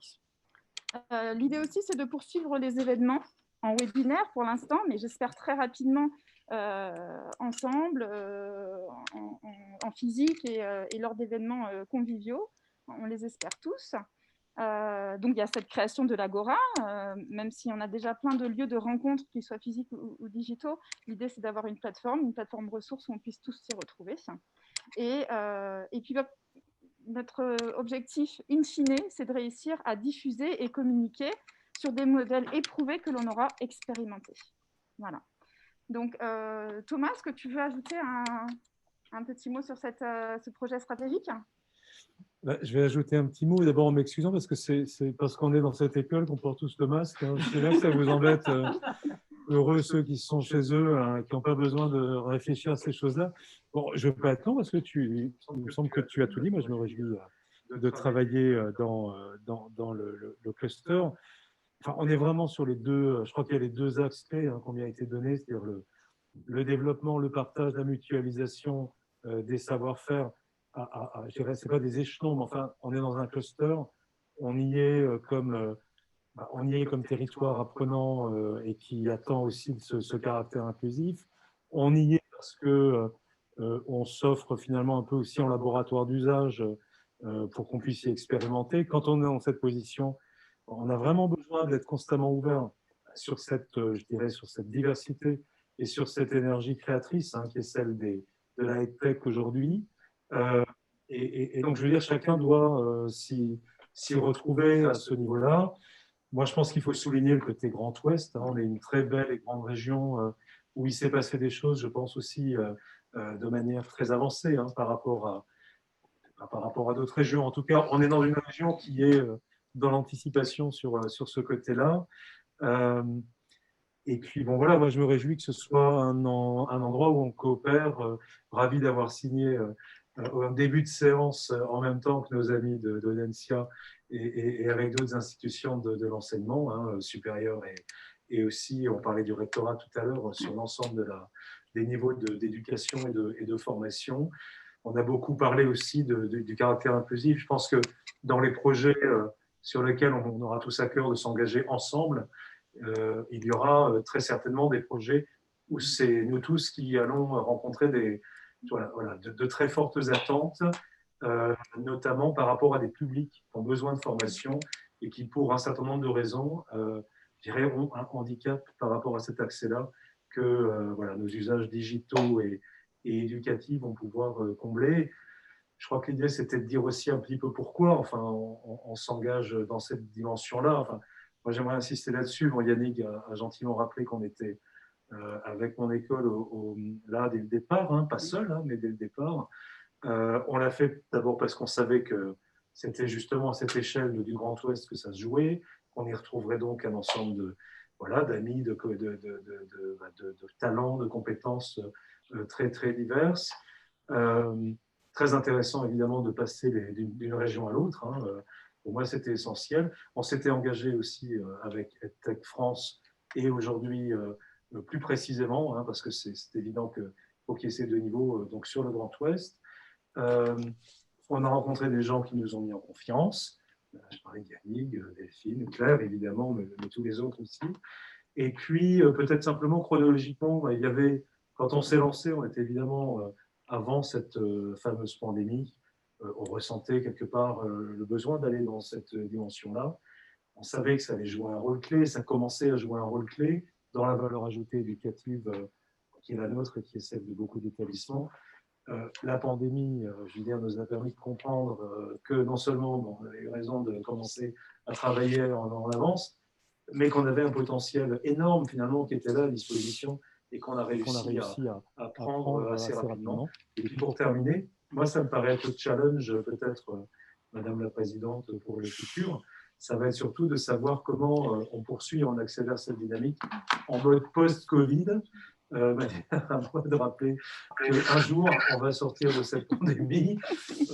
L'idée aussi c'est de poursuivre les événements en webinaire pour l'instant, mais j'espère très rapidement ensemble, en physique et lors d'événements conviviaux. On les espère tous. Donc, il y a cette création de l'Agora, même si on a déjà plein de lieux de rencontres, qu'ils soient physiques ou digitaux. L'idée, c'est d'avoir une plateforme ressource où on puisse tous s'y retrouver. Et puis, notre objectif, in fine, c'est de réussir à diffuser et communiquer sur des modèles éprouvés que l'on aura expérimentés. Voilà. Donc, Thomas, est-ce que tu veux ajouter un petit mot sur ce projet stratégique ? Je vais ajouter un petit mot, d'abord en m'excusant, parce que c'est parce qu'on est dans cette école qu'on porte tous le masque. C'est là que ça vous embête. Heureux ceux qui sont chez eux, qui n'ont pas besoin de réfléchir à ces choses-là. Bon, je ne vais pas être long, parce que il me semble que tu as tout dit. Moi, je me réjouis de travailler dans le cluster. Enfin, on est vraiment sur les deux, je crois qu'il y a les deux axes clés qui ont bien été donnés, c'est-à-dire le développement, le partage, la mutualisation des savoir-faire. Je dirais, ce n'est pas des échelons, mais enfin, on est dans un cluster, on y est comme territoire apprenant et qui attend aussi ce caractère inclusif. On y est parce que on s'offre finalement un peu aussi en laboratoire d'usage pour qu'on puisse y expérimenter. Quand on est dans cette position, on a vraiment besoin d'être constamment ouvert sur cette diversité et sur cette énergie créatrice qui est celle de la EdTech aujourd'hui. Et donc, je veux dire, chacun doit s'y retrouver à ce niveau-là. Moi, je pense qu'il faut souligner le côté Grand Ouest. On est une très belle et grande région où il s'est passé des choses, je pense aussi, de manière très avancée par rapport à d'autres régions. En tout cas, on est dans une région qui est dans l'anticipation sur ce côté-là. Et puis, bon, voilà, moi, je me réjouis que ce soit un endroit où on coopère. Ravi d'avoir signé un début de séance en même temps que nos amis d'Audencia et avec d'autres institutions de l'enseignement supérieur et aussi, on parlait du rectorat tout à l'heure, sur l'ensemble des niveaux d'éducation et de formation. On a beaucoup parlé aussi du caractère inclusif. Je pense que dans les projets sur lesquels on aura tous à cœur de s'engager ensemble, il y aura très certainement des projets où c'est nous tous qui allons rencontrer de très fortes attentes, notamment par rapport à des publics qui ont besoin de formation et qui, pour un certain nombre de raisons, je dirais, ont un handicap par rapport à cet accès-là que nos usages digitaux et éducatifs vont pouvoir combler. Je crois que l'idée, c'était de dire aussi un petit peu pourquoi on s'engage dans cette dimension-là. Enfin, moi, j'aimerais insister là-dessus. Bon, Yannick a gentiment rappelé qu'on était avec mon école là dès le départ, pas seul, mais dès le départ. On l'a fait d'abord parce qu'on savait que c'était justement à cette échelle du Grand Ouest que ça se jouait, qu'on y retrouverait donc un ensemble d'amis, de talents, de compétences très, très diverses. Très intéressant, évidemment, de passer d'une région à l'autre. Pour moi, c'était essentiel. On s'était engagé aussi avec EdTech France et aujourd'hui, plus précisément, parce que c'est évident qu'il faut qu'il y ait ces deux niveaux donc sur le Grand Ouest. On a rencontré des gens qui nous ont mis en confiance. Je parlais de Yannick, Delphine, Claire, évidemment, mais tous les autres aussi. Et puis, peut-être simplement chronologiquement, il y avait, quand on s'est lancé, on était évidemment avant cette fameuse pandémie, on ressentait quelque part le besoin d'aller dans cette dimension-là. on savait que ça allait jouer un rôle clé, ça commençait à jouer un rôle clé dans la valeur ajoutée éducative qui est la nôtre et qui est celle de beaucoup d'établissements. La pandémie, je veux dire, nous a permis de comprendre que non seulement on avait eu raison de commencer à travailler en avance, mais qu'on avait un potentiel énorme finalement qui était là à disposition et qu'on a réussi à prendre assez rapidement. Et puis pour terminer, moi ça me paraît être le challenge peut-être, Madame la Présidente, pour le futur, ça va être surtout de savoir comment on poursuit, on accélère cette dynamique en mode post-Covid, à moi de rappeler qu'un jour, on va sortir de cette pandémie.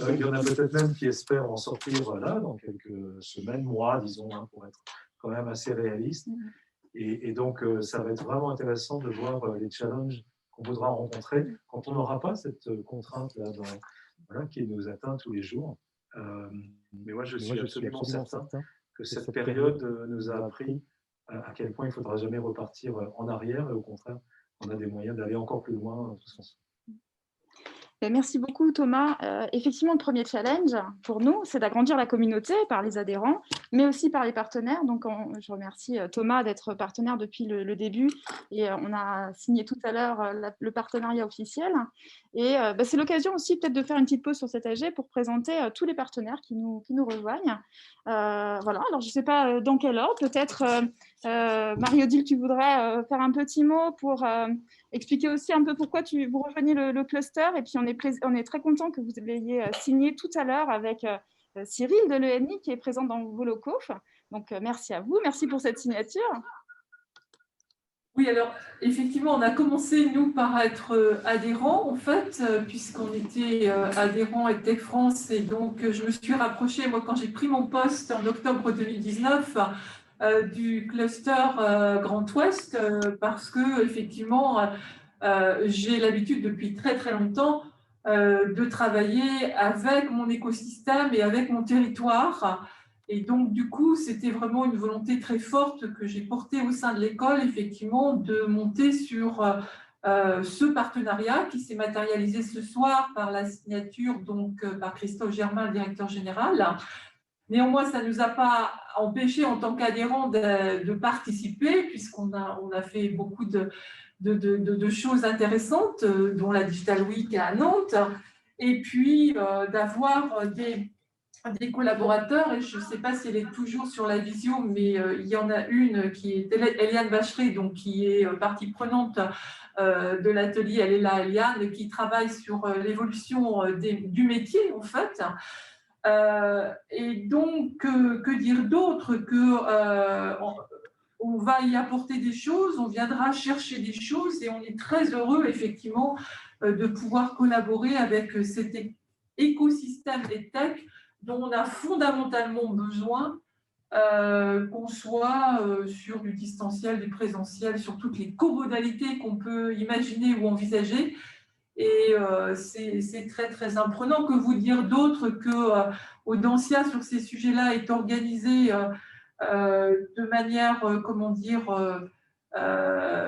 Il y en a peut-être même qui espèrent en sortir là, dans quelques semaines, mois, disons, hein, pour être quand même assez réaliste. Et donc, ça va être vraiment intéressant de voir les challenges qu'on voudra rencontrer quand on n'aura pas cette contrainte-là voilà, qui nous atteint tous les jours. Mais moi, je suis absolument certain que cette période nous a appris à quel point il ne faudra jamais repartir en arrière, et au contraire, on a des moyens d'aller encore plus loin dans ce sens. Merci beaucoup Thomas. Effectivement, le premier challenge pour nous, c'est d'agrandir la communauté par les adhérents, mais aussi par les partenaires. Donc, je remercie Thomas d'être partenaire depuis le début et on a signé tout à l'heure le partenariat officiel. Et c'est l'occasion aussi peut-être de faire une petite pause sur cet AG pour présenter tous les partenaires qui nous rejoignent. Voilà, alors je ne sais pas dans quel ordre, peut-être Marie-Odile, tu voudrais faire un petit mot pour expliquer aussi un peu pourquoi vous rejoignez le cluster, et puis on est très content que vous l'ayez signé tout à l'heure avec Cyril de l'ENI qui est présent dans vos locaux. Donc merci à vous, merci pour cette signature. Oui, alors effectivement, on a commencé, nous, par être adhérents, en fait, puisqu'on était adhérents à Tech France, et donc je me suis rapprochée, moi, quand j'ai pris mon poste en octobre 2019, du cluster Grand Ouest, parce que, effectivement, j'ai l'habitude depuis très, très longtemps de travailler avec mon écosystème et avec mon territoire. Et donc, du coup, c'était vraiment une volonté très forte que j'ai portée au sein de l'école, effectivement, de monter sur ce partenariat qui s'est matérialisé ce soir par la signature donc, par Christophe Germain, le directeur général. Néanmoins, ça ne nous a pas empêché en tant qu'adhérents de participer, puisqu'on a fait beaucoup de choses intéressantes, dont la Digital Week à Nantes, et puis d'avoir des collaborateurs, et je ne sais pas si elle est toujours sur la visio, mais il y en a une qui est Eliane Bacheret, donc qui est partie prenante de l'atelier. Elle est là, Eliane, qui travaille sur l'évolution du métier, en fait. Et donc, que dire d'autre que on va y apporter des choses, on viendra chercher des choses, et on est très heureux, effectivement, de pouvoir collaborer avec cet écosystème des tech dont on a fondamentalement besoin, qu'on soit sur du distanciel, du présentiel, sur toutes les comodalités qu'on peut imaginer ou envisager. Et c'est très, très imprenant. Que vous dire d'autre que Audencia, sur ces sujets-là, est organisé de manière, comment dire,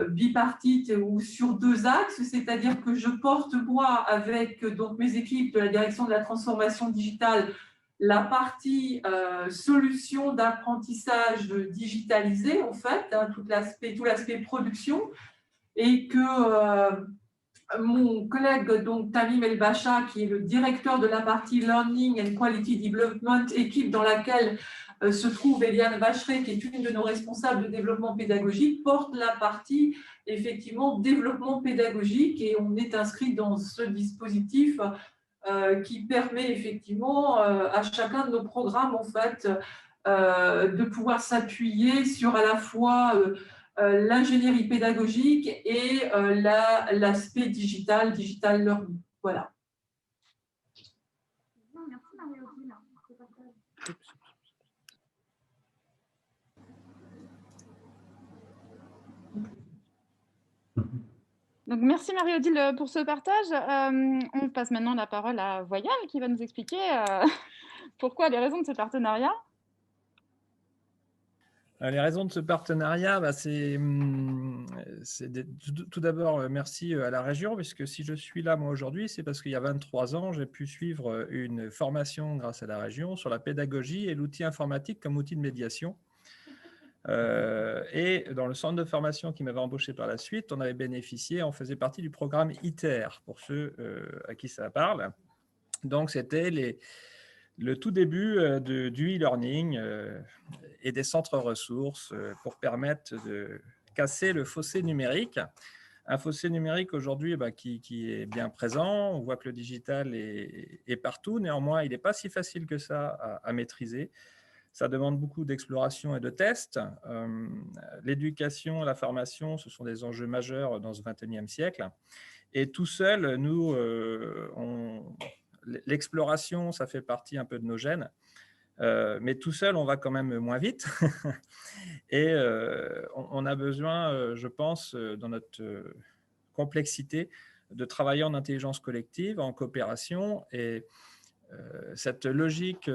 bipartite ou sur deux axes, c'est-à-dire que je porte, moi, avec donc, mes équipes de la direction de la transformation digitale, la partie solution d'apprentissage digitalisé, en fait, hein, tout l'aspect production, et que mon collègue donc, Tamim El-Bacha, qui est le directeur de la partie Learning and Quality Development, équipe dans laquelle se trouve Eliane Bacheret, qui est une de nos responsables de développement pédagogique, porte la partie effectivement développement pédagogique, et on est inscrit dans ce dispositif qui permet effectivement à chacun de nos programmes en fait de pouvoir s'appuyer sur à la fois l'ingénierie pédagogique et l'aspect digital learning. Voilà. Merci Marie-Odile. Donc, merci Marie-Odile pour ce partage. On passe maintenant la parole à Voyal qui va nous expliquer pourquoi les raisons de ce partenariat. Les raisons de ce partenariat, c'est tout d'abord merci à la région, puisque si je suis là moi aujourd'hui, c'est parce qu'il y a 23 ans, j'ai pu suivre une formation grâce à la région sur la pédagogie et l'outil informatique comme outil de médiation. Et dans le centre de formation qui m'avait embauché par la suite, on avait bénéficié, on faisait partie du programme ITER, pour ceux à qui ça parle. Donc, c'était le tout début du e-learning et des centres ressources pour permettre de casser le fossé numérique. Un fossé numérique aujourd'hui qui est bien présent. On voit que le digital est partout. Néanmoins, il n'est pas si facile que ça à maîtriser. Ça demande beaucoup d'exploration et de tests. L'éducation, la formation, ce sont des enjeux majeurs dans ce XXIe siècle. Et tout seul, nous, l'exploration, ça fait partie un peu de nos gènes. Mais tout seul, on va quand même moins vite. Et on a besoin, je pense, dans notre complexité, de travailler en intelligence collective, en coopération. Et cette logique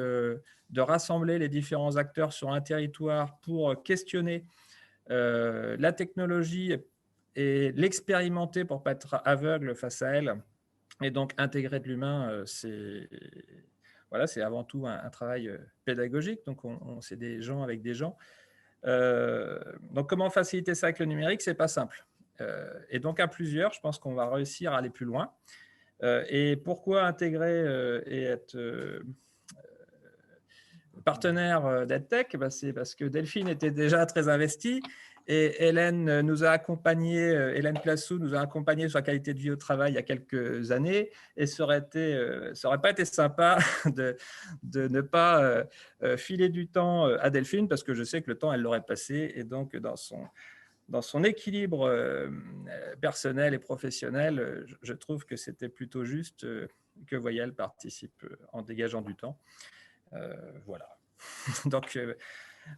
de rassembler les différents acteurs sur un territoire pour questionner la technologie et l'expérimenter pour ne pas être aveugle face à elle, et donc intégrer de l'humain, c'est avant tout un travail pédagogique. Donc, c'est des gens avec des gens. Donc, comment faciliter ça avec le numérique? Ce n'est pas simple. Et donc, à plusieurs, je pense qu'on va réussir à aller plus loin. Et pourquoi intégrer et être partenaire d'EdTech? C'est parce que Delphine était déjà très investie et Hélène nous a accompagnés, Hélène Plassou nous a accompagnés sur la qualité de vie au travail il y a quelques années, et ça aurait pas été sympa de ne pas filer du temps à Delphine, parce que je sais que le temps, elle l'aurait passé, et donc dans son équilibre personnel et professionnel, je trouve que c'était plutôt juste que Voyelle participe en dégageant du temps. Voilà. Donc,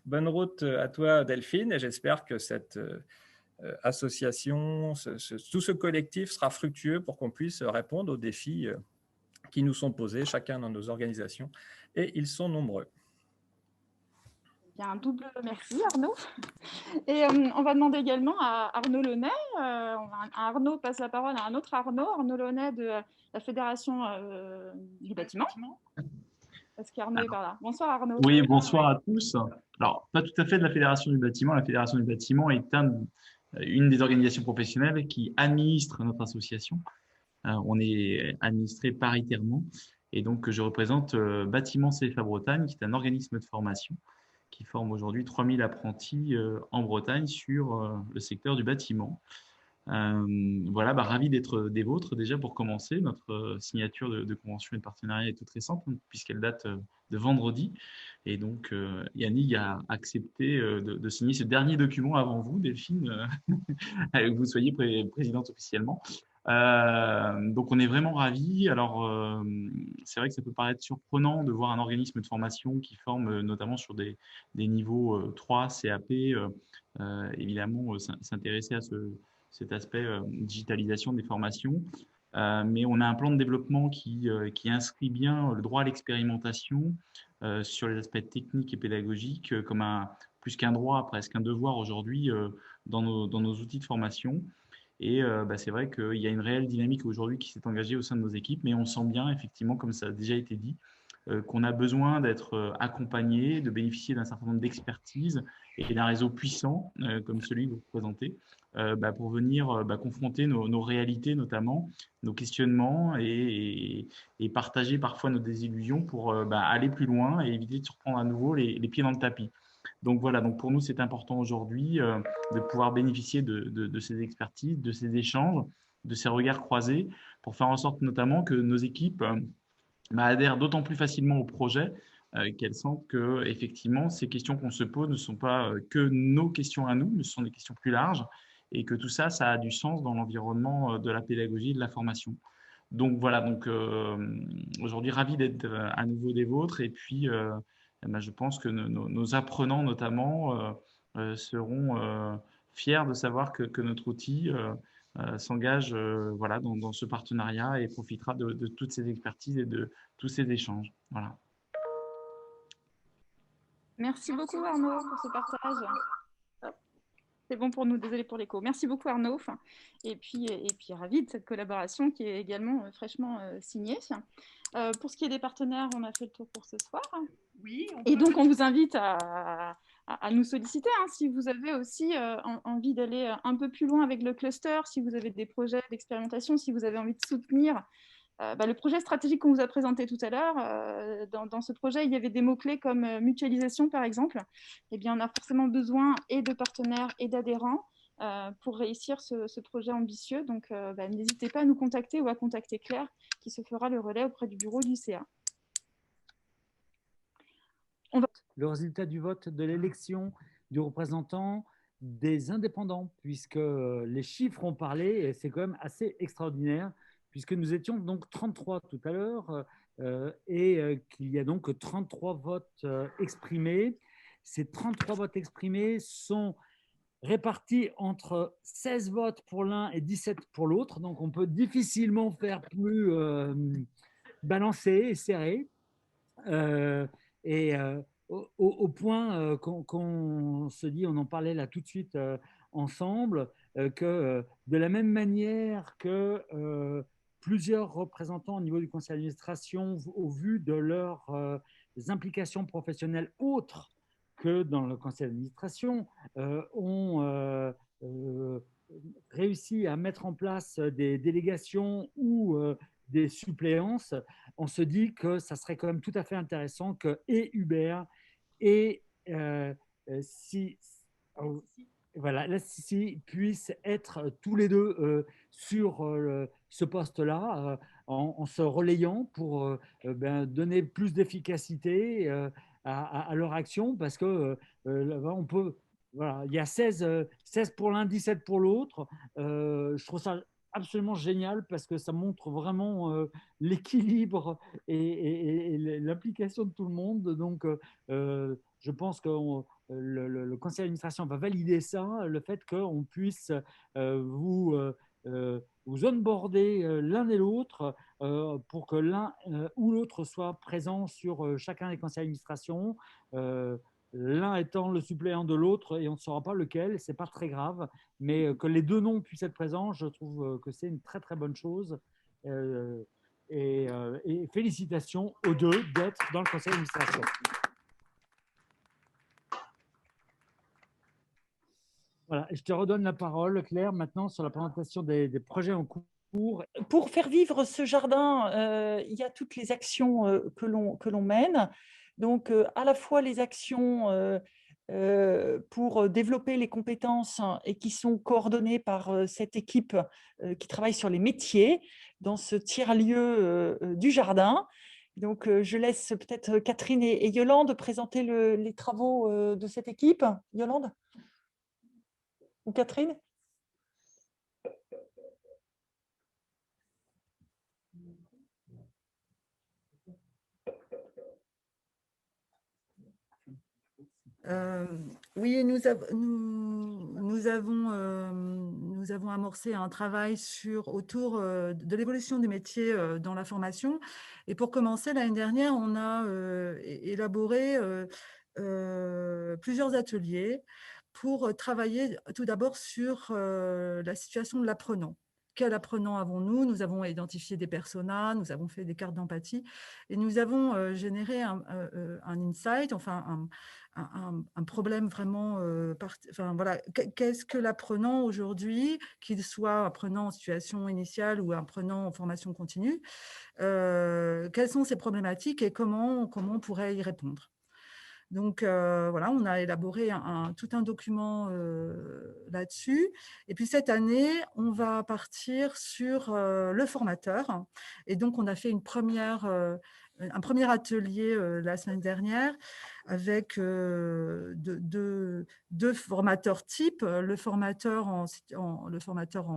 bonne route à toi, Delphine, et j'espère que cette association, tout ce collectif sera fructueux pour qu'on puisse répondre aux défis qui nous sont posés, chacun dans nos organisations, et ils sont nombreux. Il y a un double merci, Arnaud. Et on va demander également à Arnaud Launay. Arnaud passe la parole à un autre Arnaud Launay de la Fédération du bâtiment. Est-ce qu'Arnaud est par là? Bonsoir Arnaud. Oui, bonsoir à tous. Alors, pas tout à fait de la Fédération du bâtiment. La Fédération du bâtiment est une des organisations professionnelles qui administre notre association. On est administré paritairement. Et donc, je représente Bâtiment CFA Bretagne, qui est un organisme de formation qui forme aujourd'hui 3000 apprentis en Bretagne sur le secteur du bâtiment. Voilà, ravi d'être des vôtres déjà pour commencer. Notre signature de convention et de partenariat est toute récente puisqu'elle date de vendredi. Et donc, Yannick a accepté de signer ce dernier document avant vous, Delphine, que vous soyez présidente officiellement. Donc, on est vraiment ravis. Alors, c'est vrai que ça peut paraître surprenant de voir un organisme de formation qui forme notamment sur des niveaux 3, CAP, évidemment, s'intéresser à cet aspect digitalisation des formations. Mais on a un plan de développement qui inscrit bien le droit à l'expérimentation sur les aspects techniques et pédagogiques comme plus qu'un droit, presque un devoir aujourd'hui dans nos outils de formation. Et c'est vrai qu'il y a une réelle dynamique aujourd'hui qui s'est engagée au sein de nos équipes, mais on sent bien, effectivement, comme ça a déjà été dit, qu'on a besoin d'être accompagné, de bénéficier d'un certain nombre d'expertises et d'un réseau puissant, comme celui que vous présentez, pour venir confronter nos réalités, notamment nos questionnements, et partager parfois nos désillusions pour aller plus loin et éviter de se reprendre à nouveau les pieds dans le tapis. Donc voilà, donc pour nous, c'est important aujourd'hui de pouvoir bénéficier de ces expertises, de ces échanges, de ces regards croisés, pour faire en sorte notamment que nos équipes adhèrent d'autant plus facilement au projet qu'elles sentent que effectivement ces questions qu'on se pose ne sont pas que nos questions à nous, mais ce sont des questions plus larges, et que tout ça, ça a du sens dans l'environnement de la pédagogie et de la formation. Donc voilà, aujourd'hui, ravi d'être à nouveau des vôtres, et puis je pense que nos apprenants notamment seront fiers de savoir que notre outil s'engage dans ce partenariat et profitera de toutes ces expertises et de tous ces échanges. Voilà. Merci beaucoup Arnaud pour ce partage. C'est bon pour nous, désolé pour l'écho. Merci beaucoup Arnaud. Et puis ravi de cette collaboration qui est également fraîchement signée. Pour ce qui est des partenaires, on a fait le tour pour ce soir. Oui. Et donc on vous invite à à nous solliciter, hein, si vous avez aussi envie d'aller un peu plus loin avec le cluster, si vous avez des projets d'expérimentation, si vous avez envie de soutenir le projet stratégique qu'on vous a présenté tout à l'heure. Dans ce projet, il y avait des mots-clés comme mutualisation, par exemple. Eh bien, on a forcément besoin et de partenaires et d'adhérents pour réussir ce projet ambitieux. Donc, n'hésitez pas à nous contacter ou à contacter Claire, qui se fera le relais auprès du bureau du CA. Le résultat du vote de l'élection du représentant des indépendants, puisque les chiffres ont parlé, et c'est quand même assez extraordinaire, puisque nous étions donc 33 tout à l'heure, et qu'il y a donc 33 votes exprimés. Ces 33 votes exprimés sont répartis entre 16 votes pour l'un et 17 pour l'autre, donc on peut difficilement faire plus balancé et serré. Au point qu'on se dit, on en parlait là tout de suite ensemble, que de la même manière que plusieurs représentants au niveau du conseil d'administration, au vu de leurs implications professionnelles autres que dans le conseil d'administration, ont réussi à mettre en place des délégations ou des suppléances, on se dit que ça serait quand même tout à fait intéressant que et Hubert et la CICI puissent être tous les deux sur ce poste-là, en se relayant pour donner plus d'efficacité à leur action, parce que on peut, voilà, il y a 16 pour l'un, 17 pour l'autre. Je trouve ça absolument génial parce que ça montre vraiment l'équilibre et l'implication de tout le monde. Donc, je pense que le conseil d'administration va valider ça, le fait qu'on puisse vous onboarder l'un et l'autre pour que l'un ou l'autre soit présent sur chacun des conseils d'administration. L'un étant le suppléant de l'autre et on ne saura pas lequel, c'est pas très grave, mais que les deux noms puissent être présents, je trouve que c'est une très très bonne chose. Et félicitations aux deux d'être dans le conseil d'administration. Voilà, je te redonne la parole, Claire, maintenant sur la présentation des projets en cours. Pour faire vivre ce jardin, il y a toutes les actions que l'on mène. Donc, à la fois les actions pour développer les compétences et qui sont coordonnées par cette équipe qui travaille sur les métiers dans ce tiers-lieu du jardin. Donc, je laisse peut-être Catherine et Yolande présenter les travaux de cette équipe. Yolande ou Catherine ? Oui, nous avons amorcé un travail autour de l'évolution des métiers dans la formation. Et pour commencer, l'année dernière, on a élaboré plusieurs ateliers pour travailler tout d'abord sur la situation de l'apprenant. Quel apprenant avons-nous? Nous avons identifié des personas, nous avons fait des cartes d'empathie et nous avons généré un insight, enfin un problème vraiment, voilà, qu'est-ce que l'apprenant aujourd'hui, qu'il soit apprenant en situation initiale ou apprenant en formation continue, quelles sont ses problématiques et comment on pourrait y répondre. Donc, voilà, on a élaboré tout un document là-dessus. Et puis, cette année, on va partir sur le formateur. Et donc, on a fait un premier atelier la semaine dernière avec deux formateurs types, le formateur en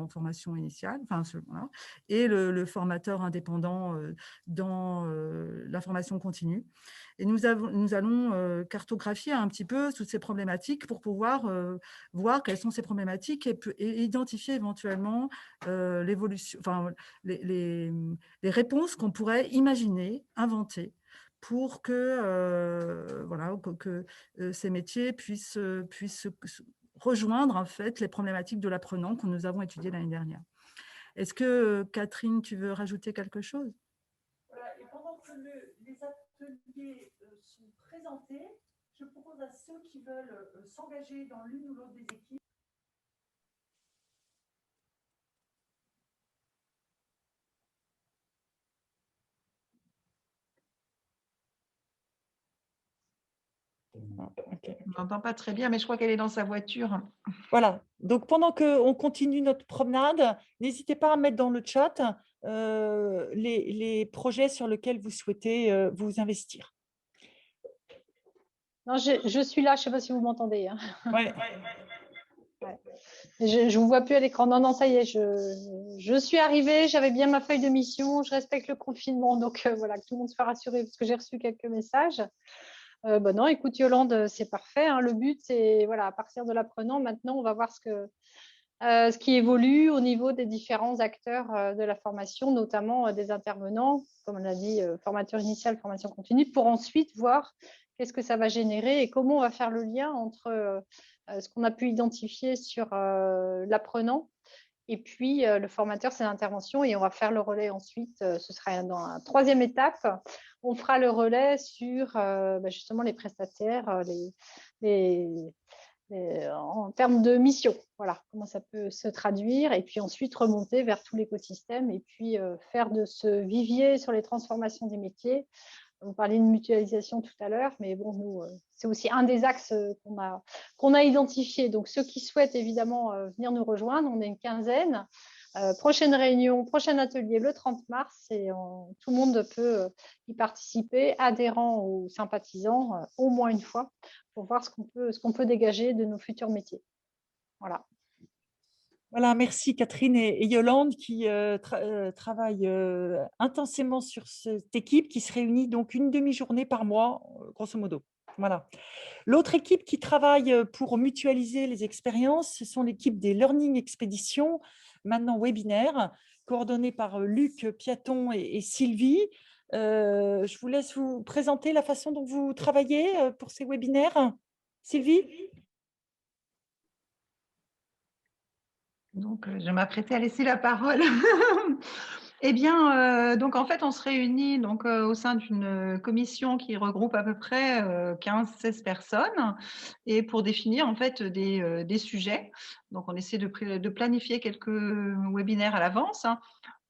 formation initiale, enfin, voilà, et le formateur indépendant dans la formation continue. Et nous allons cartographier un petit peu toutes ces problématiques pour pouvoir voir quelles sont ces problématiques et identifier éventuellement l'évolution, enfin, les réponses qu'on pourrait imaginer, inventer, pour que, voilà, que ces métiers puissent rejoindre en fait les problématiques de l'apprenant que nous avons étudiées l'année dernière. Est-ce que, Catherine, tu veux rajouter quelque chose? Voilà, et pendant que les ateliers sont présentés, je propose à ceux qui veulent s'engager dans l'une ou l'autre des équipes. On n'entend pas très bien, mais je crois qu'elle est dans sa voiture. Voilà. Donc, pendant qu'on continue notre promenade, n'hésitez pas à mettre dans le chat les projets sur lesquels vous souhaitez vous investir. Non, je suis là, je ne sais pas si vous m'entendez. Hein. Ouais. Ouais. Je ne vous vois plus à l'écran. Non, non, ça y est, je suis arrivée, j'avais bien ma feuille de mission, je respecte le confinement, donc voilà, que tout le monde soit rassuré parce que j'ai reçu quelques messages. Non, écoute Yolande, c'est parfait. Hein. Le but, c'est voilà, à partir de l'apprenant, maintenant, on va voir ce qui évolue au niveau des différents acteurs de la formation, notamment des intervenants, comme on l'a dit, formateur initial, formation continue, pour ensuite voir qu'est-ce que ça va générer et comment on va faire le lien entre ce qu'on a pu identifier sur l'apprenant et puis le formateur, ses interventions, et on va faire le relais ensuite. Ce sera dans la troisième étape. On fera le relais sur justement les prestataires, en termes de mission. Voilà, comment ça peut se traduire. Et puis ensuite remonter vers tout l'écosystème et puis faire de ce vivier sur les transformations des métiers. On parlait de mutualisation tout à l'heure, mais bon, nous, c'est aussi un des axes qu'on a identifié. Donc, ceux qui souhaitent évidemment venir nous rejoindre, on est une quinzaine. Prochaine réunion, prochain atelier le 30 mars et tout le monde peut y participer, adhérents ou sympathisants, au moins une fois, pour voir ce qu'on peut dégager de nos futurs métiers. Voilà. Voilà, merci Catherine et Yolande qui travaillent intensément sur cette équipe qui se réunit donc une demi-journée par mois, grosso modo. Voilà. L'autre équipe qui travaille pour mutualiser les expériences, ce sont l'équipe des Learning Expéditions, maintenant webinaire, coordonnée par Luc Piaton et Sylvie. Je vous laisse vous présenter la façon dont vous travaillez pour ces webinaires. Sylvie ? Donc, je m'apprêtais à laisser la parole. Eh bien, donc en fait, on se réunit donc, au sein d'une commission qui regroupe à peu près 15-16 personnes et pour définir en fait des sujets. Donc, on essaie de planifier quelques webinaires à l'avance, hein,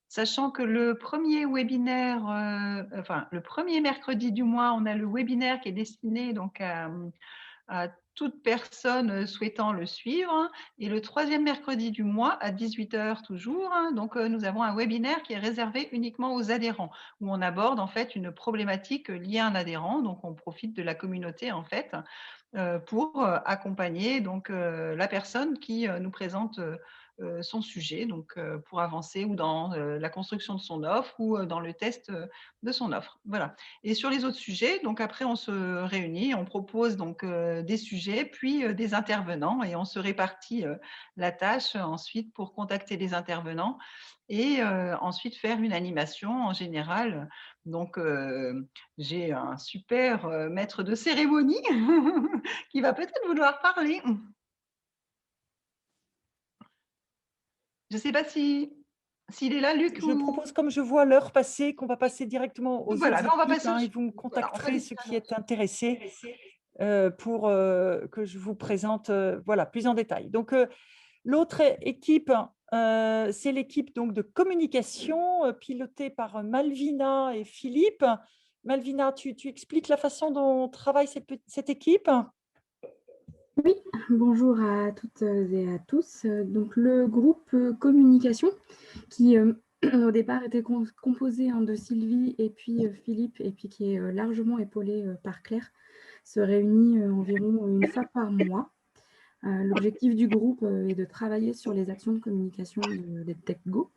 sachant que le premier webinaire, le premier mercredi du mois, on a le webinaire qui est destiné donc à toute personne souhaitant le suivre. Et le troisième mercredi du mois, à 18 h toujours, donc nous avons un webinaire qui est réservé uniquement aux adhérents, où on aborde en fait une problématique liée à un adhérent. Donc, on profite de la communauté en fait pour accompagner donc la personne qui nous présente son sujet, donc pour avancer ou dans la construction de son offre ou dans le test de son offre. Voilà. Et sur les autres sujets, donc après on se réunit, on propose donc des sujets, puis des intervenants et on se répartit la tâche ensuite pour contacter les intervenants et ensuite faire une animation en général. Donc, j'ai un super maître de cérémonie qui va peut-être vouloir parler. Je ne sais pas s'il est là, Luc. Je propose, comme je vois l'heure passer, qu'on va passer directement aux voilà, autres on va équipes, passer hein, et vous me contacterez ceux qui êtes intéressés pour que je vous présente voilà, plus en détail. Donc, l'autre équipe, c'est l'équipe donc, de communication pilotée par Malvina et Philippe. Malvina, tu expliques la façon dont travaille cette équipe ? Oui, bonjour à toutes et à tous. Donc, le groupe communication qui au départ était composé de Sylvie et puis Philippe et puis qui est largement épaulé par Claire se réunit environ une fois par mois. L'objectif du groupe est de travailler sur les actions de communication des TechGo.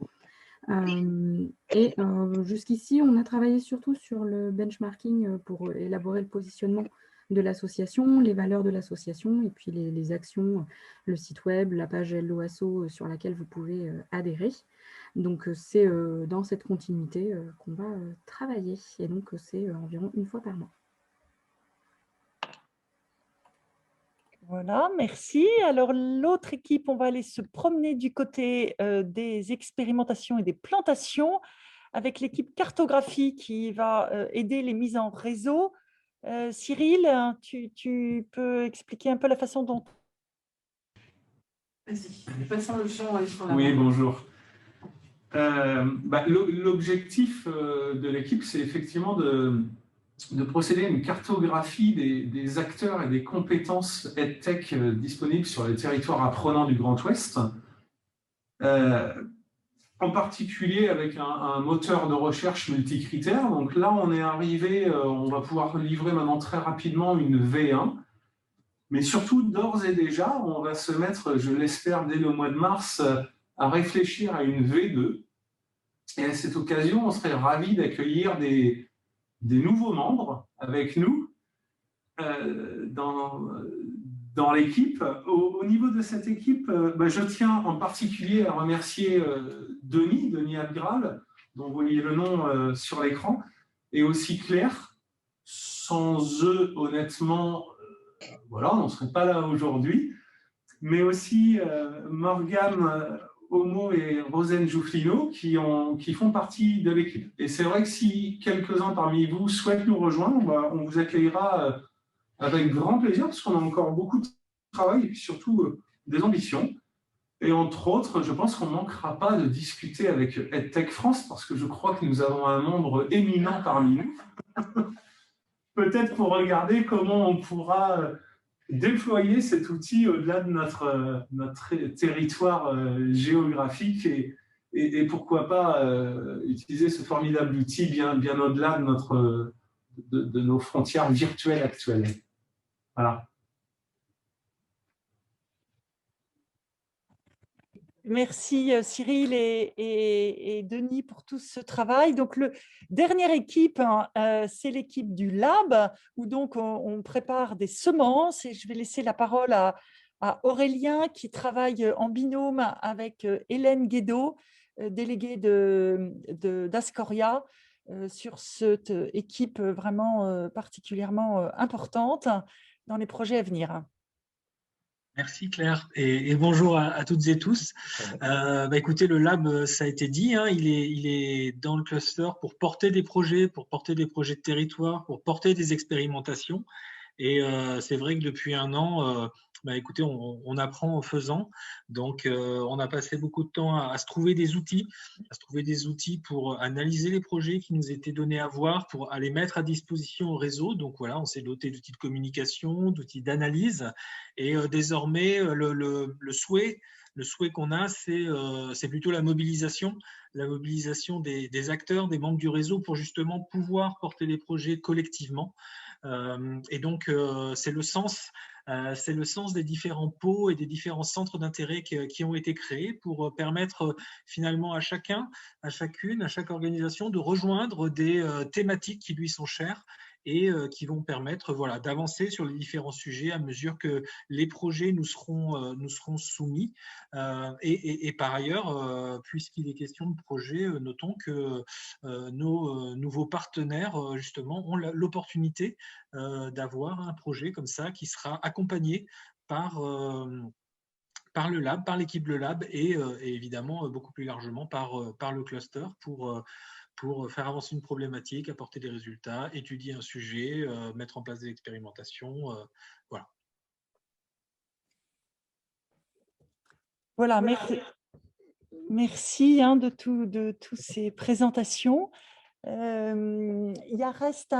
Jusqu'ici, on a travaillé surtout sur le benchmarking pour élaborer le positionnement de l'association, les valeurs de l'association et puis les actions, le site web, la page LOASO sur laquelle vous pouvez adhérer. Donc, c'est dans cette continuité qu'on va travailler et donc c'est environ une fois par mois. Voilà, merci. Alors, l'autre équipe, on va aller se promener du côté des expérimentations et des plantations avec l'équipe cartographie qui va aider les mises en réseau. Cyril, tu peux expliquer un peu la façon dont… Vas-y, passons le champ sur la… Oui, bonjour. L'objectif de l'équipe, c'est effectivement de procéder à une cartographie des acteurs et des compétences EdTech disponibles sur les territoires apprenants du Grand Ouest, en particulier avec un moteur de recherche multicritères. Donc là, on est arrivé, on va pouvoir livrer maintenant très rapidement une V1, mais surtout, d'ores et déjà, on va se mettre, je l'espère, dès le mois de mars, à réfléchir à une V2. Et à cette occasion, on serait ravis d'accueillir des nouveaux membres avec nous dans l'équipe. Au niveau de cette équipe, je tiens en particulier à remercier Denis Abgral, dont vous voyez le nom sur l'écran, et aussi Claire. Sans eux, honnêtement, voilà, on ne serait pas là aujourd'hui. Mais aussi Morgane Homo et Rosane Joufflino qui font partie de l'équipe. Et c'est vrai que si quelques-uns parmi vous souhaitent nous rejoindre, on vous accueillera avec grand plaisir parce qu'on a encore beaucoup de travail et puis surtout des ambitions. Et entre autres, je pense qu'on ne manquera pas de discuter avec EdTech France parce que je crois que nous avons un membre éminent parmi nous. Peut-être pour regarder comment on pourra déployer cet outil au-delà de notre territoire géographique et pourquoi pas utiliser ce formidable outil bien au-delà de nos frontières virtuelles actuelles. Voilà. Merci Cyril et Denis pour tout ce travail. Donc, dernière équipe, c'est l'équipe du Lab, où donc on prépare des semences. Et je vais laisser la parole à Aurélien, qui travaille en binôme avec Hélène Guédot, déléguée d'Ascoria, sur cette équipe vraiment particulièrement importante dans les projets à venir. Merci Claire et bonjour à toutes et tous. Écoutez, le Lab, ça a été dit, hein, il est dans le cluster pour porter des projets de territoire, pour porter des expérimentations. Et c'est vrai que depuis un an, écoutez, on apprend en faisant. Donc, on a passé beaucoup de temps à se trouver des outils, pour analyser les projets qui nous étaient donnés à voir, pour aller mettre à disposition au réseau. Donc voilà, on s'est doté d'outils de communication, d'outils d'analyse. Et désormais, le souhait qu'on a, c'est plutôt la mobilisation des acteurs, des membres du réseau pour justement pouvoir porter les projets collectivement. Et donc, c'est le sens des différents pôles et des différents centres d'intérêt qui ont été créés pour permettre finalement à chacun, à chacune, à chaque organisation de rejoindre des thématiques qui lui sont chères et qui vont permettre d'avancer sur les différents sujets à mesure que les projets nous seront soumis. Et par ailleurs, puisqu'il est question de projet, notons que nos nouveaux partenaires, justement, ont l'opportunité d'avoir un projet comme ça qui sera accompagné par le Lab, par l'équipe Le Lab et évidemment beaucoup plus largement par le cluster pour faire avancer une problématique, apporter des résultats, étudier un sujet, mettre en place des expérimentations. Voilà. Voilà, merci de toutes ces présentations. Il reste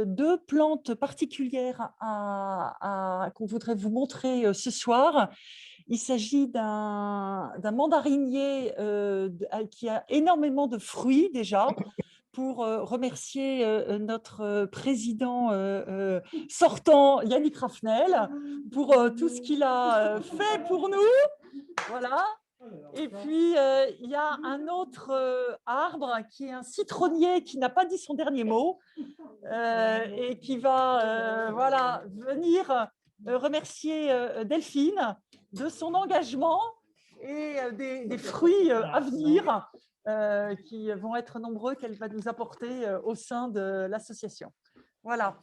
deux plantes particulières qu'on voudrait vous montrer ce soir. Il s'agit d'un mandarinier qui a énormément de fruits déjà, pour remercier notre président sortant, Yannick Raffnel, pour tout ce qu'il a fait pour nous. Voilà. Et puis, il y a un autre arbre qui est un citronnier qui n'a pas dit son dernier mot et qui va venir remercier Delphine de son engagement et des fruits à venir qui vont être nombreux qu'elle va nous apporter au sein de l'association. Voilà.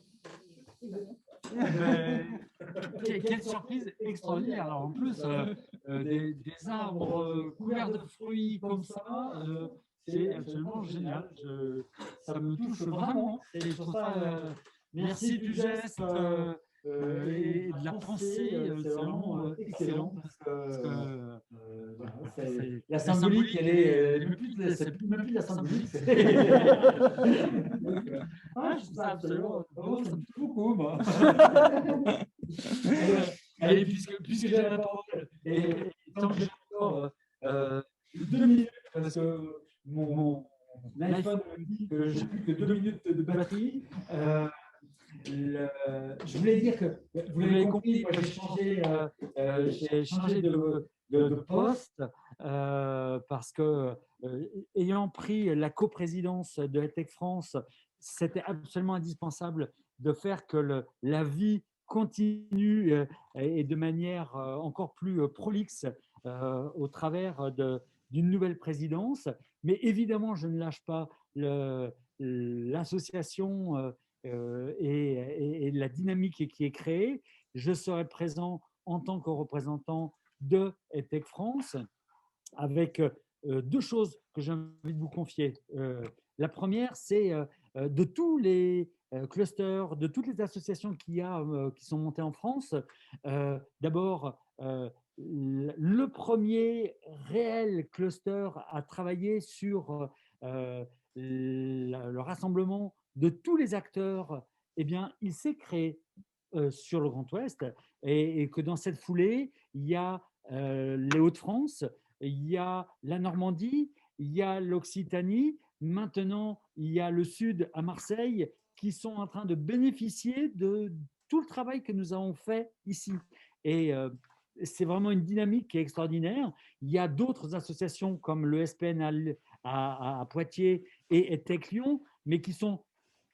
Quelle surprise extraordinaire. Alors en plus, des arbres couverts de fruits comme ça, c'est absolument génial. Ça me touche vraiment. Et je trouve ça merci du geste et de la pensée. C'est vraiment excellent parce que la symbolique, elle est même plus de la symbolique. Je trouve ça absolument, ça me touche beaucoup, moi. Allez, puisque j'ai la parole, et tant que j'ai encore 2 minutes, parce que mon iPhone me dit que j'ai plus que 2 minutes de batterie. Je voulais dire que, vous l'avez compris, moi j'ai changé de poste parce que, ayant pris la coprésidence de EdTech France, c'était absolument indispensable de faire que la vie continue et de manière encore plus prolixe au travers d'une nouvelle présidence. Mais évidemment, je ne lâche pas l'association et la dynamique qui est créée. Je serai présent en tant que représentant de EdTech France avec 2 choses que j'ai envie de vous confier. La première, c'est de tous les clusters, de toutes les associations qui sont montées en France. D'abord, le premier réel cluster à travailler sur le rassemblement de tous les acteurs, eh bien, il s'est créé sur le Grand Ouest et que dans cette foulée, il y a les Hauts-de-France, il y a la Normandie, il y a l'Occitanie, maintenant il y a le Sud à Marseille qui sont en train de bénéficier de tout le travail que nous avons fait ici. Et c'est vraiment une dynamique qui est extraordinaire. Il y a d'autres associations comme le SPN à Poitiers et EdTech Lyon, mais qui sont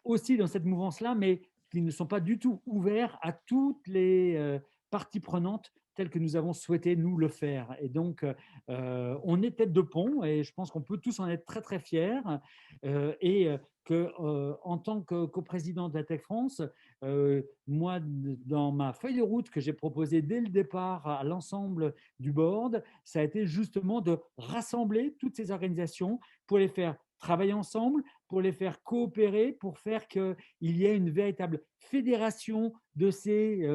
aussi dans cette mouvance-là, mais qui ne sont pas du tout ouverts à toutes les parties prenantes telles que nous avons souhaité nous le faire. Et donc, on est tête de pont et je pense qu'on peut tous en être très, très fiers. En tant que coprésident de EdTech France, moi, dans ma feuille de route que j'ai proposée dès le départ à l'ensemble du board, ça a été justement de rassembler toutes ces organisations pour les faire travailler ensemble, pour les faire coopérer, pour faire qu'il y ait une véritable fédération de ces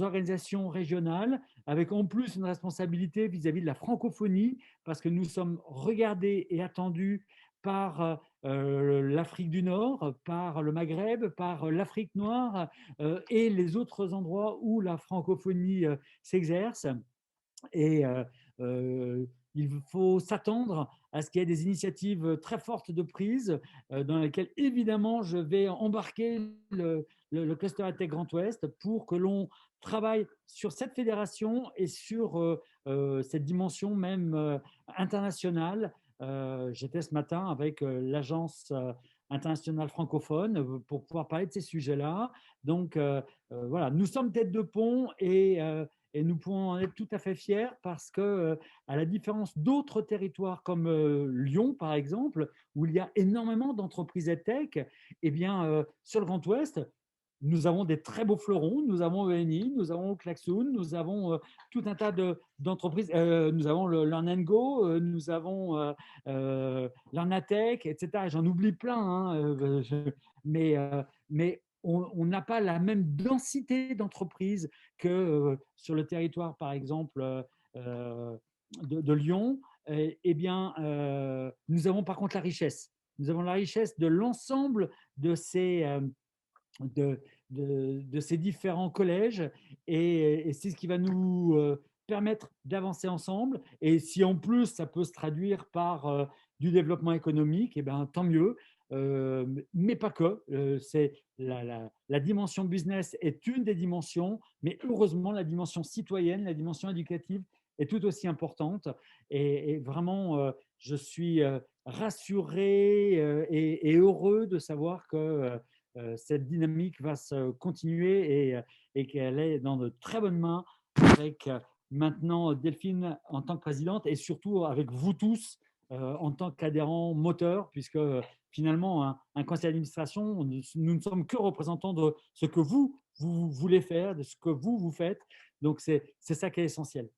organisations régionales, avec en plus une responsabilité vis-à-vis de la francophonie, parce que nous sommes regardés et attendus par l'Afrique du Nord, par le Maghreb, par l'Afrique noire et les autres endroits où la francophonie s'exerce. Et il faut s'attendre à ce qu'il y ait des initiatives très fortes de prise dans lesquelles, évidemment, je vais embarquer le cluster EdTech Grand Ouest pour que l'on travaille sur cette fédération et sur cette dimension même internationale. J'étais ce matin avec l'agence internationale francophone pour pouvoir parler de ces sujets-là. Donc, voilà, nous sommes tête de pont et nous pouvons en être tout à fait fiers parce que, à la différence d'autres territoires comme Lyon, par exemple, où il y a énormément d'entreprises EdTech, eh bien, sur le Grand Ouest, nous avons des très beaux fleurons. Nous avons ENI, nous avons Klaxoon, nous avons tout un tas d'entreprises. Nous avons le Learn & Go, nous avons Learnatech, etc. J'en oublie plein, mais on n'a pas la même densité d'entreprises que sur le territoire, par exemple, de Lyon. Eh bien, nous avons par contre la richesse. Nous avons la richesse de l'ensemble de ces différents collèges et c'est ce qui va nous permettre d'avancer ensemble. Et si en plus ça peut se traduire par du développement économique, eh bien, tant mieux. Mais pas que. C'est la dimension business est une des dimensions, mais heureusement la dimension citoyenne, la dimension éducative est tout aussi importante. Et vraiment, je suis rassuré et heureux de savoir que cette dynamique va se continuer et qu'elle est dans de très bonnes mains avec maintenant Delphine en tant que présidente et surtout avec vous tous en tant qu'adhérents moteurs, puisque finalement, un conseil d'administration, nous ne sommes que représentants de ce que vous voulez faire, de ce que vous faites. Donc, c'est ça qui est essentiel.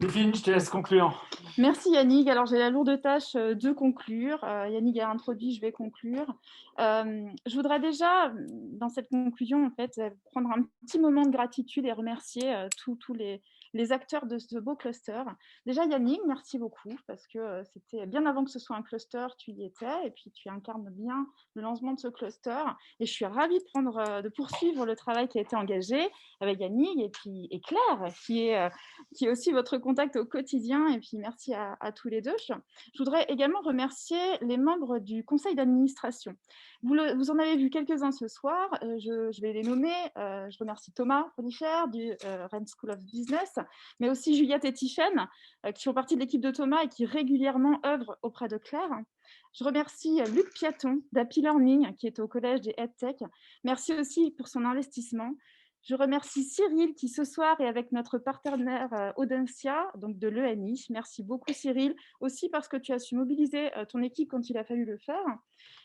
Delphine, je te laisse conclure. Merci Yannick. Alors j'ai la lourde tâche de conclure. Yannick a introduit, je vais conclure. Je voudrais déjà, dans cette conclusion, en fait, prendre un petit moment de gratitude et remercier tous les acteurs de ce beau cluster. Déjà Yannick, merci beaucoup parce que c'était bien avant que ce soit un cluster, tu y étais et puis tu incarnes bien le lancement de ce cluster. Et je suis ravie de poursuivre le travail qui a été engagé avec Yannick et Claire, qui est aussi votre contact au quotidien. Et puis merci à tous les deux. Je voudrais également remercier les membres du conseil d'administration. Vous en avez vu quelques-uns ce soir, je vais les nommer. Je remercie Thomas Prolifer du Rennes School of Business, mais aussi Juliette et Tiffaine, qui font partie de l'équipe de Thomas et qui régulièrement œuvrent auprès de Claire. Je remercie Luc Piaton d'Happy Learning, qui est au collège des EdTech. Merci aussi pour son investissement. Je remercie Cyril qui ce soir est avec notre partenaire Audencia, donc de l'ENI. Merci beaucoup Cyril, aussi parce que tu as su mobiliser ton équipe quand il a fallu le faire.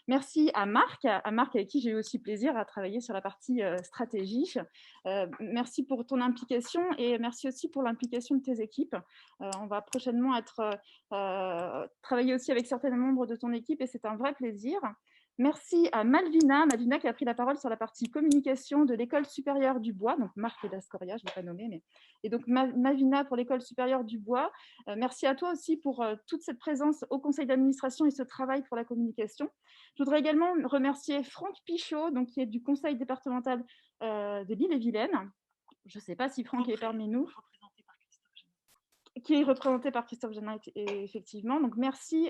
Merci à Marc avec qui j'ai eu aussi plaisir à travailler sur la partie stratégie. Merci pour ton implication et merci aussi pour l'implication de tes équipes. On va prochainement travailler aussi avec certains membres de ton équipe et c'est un vrai plaisir. Merci à Malvina qui a pris la parole sur la partie communication de l'École supérieure du Bois, donc Marc Dascoria, je ne vais pas nommer, mais... et donc Malvina pour l'École supérieure du Bois. Merci à toi aussi pour toute cette présence au conseil d'administration et ce travail pour la communication. Je voudrais également remercier Franck Pichot, donc, qui est du conseil départemental de l'Ille-et-Vilaine. Je ne sais pas si Franck est parmi nous. Qui est représenté par Christophe Jeannin, effectivement. Donc, merci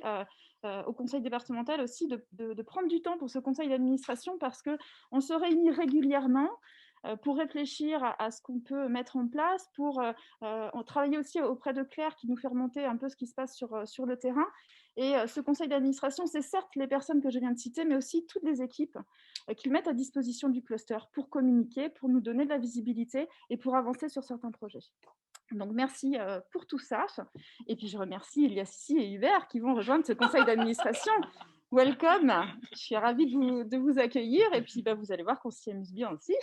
au conseil départemental aussi de prendre du temps pour ce conseil d'administration parce qu'on se réunit régulièrement pour réfléchir à ce qu'on peut mettre en place, pour travailler aussi auprès de Claire qui nous fait remonter un peu ce qui se passe sur le terrain. Et ce conseil d'administration, c'est certes les personnes que je viens de citer, mais aussi toutes les équipes qui mettent à disposition du cluster pour communiquer, pour nous donner de la visibilité et pour avancer sur certains projets. Donc, merci pour tout ça. Et puis, je remercie Elias Sissi et Hubert qui vont rejoindre ce conseil d'administration. Welcome. Je suis ravie de vous accueillir. Et puis, vous allez voir qu'on s'y amuse bien aussi.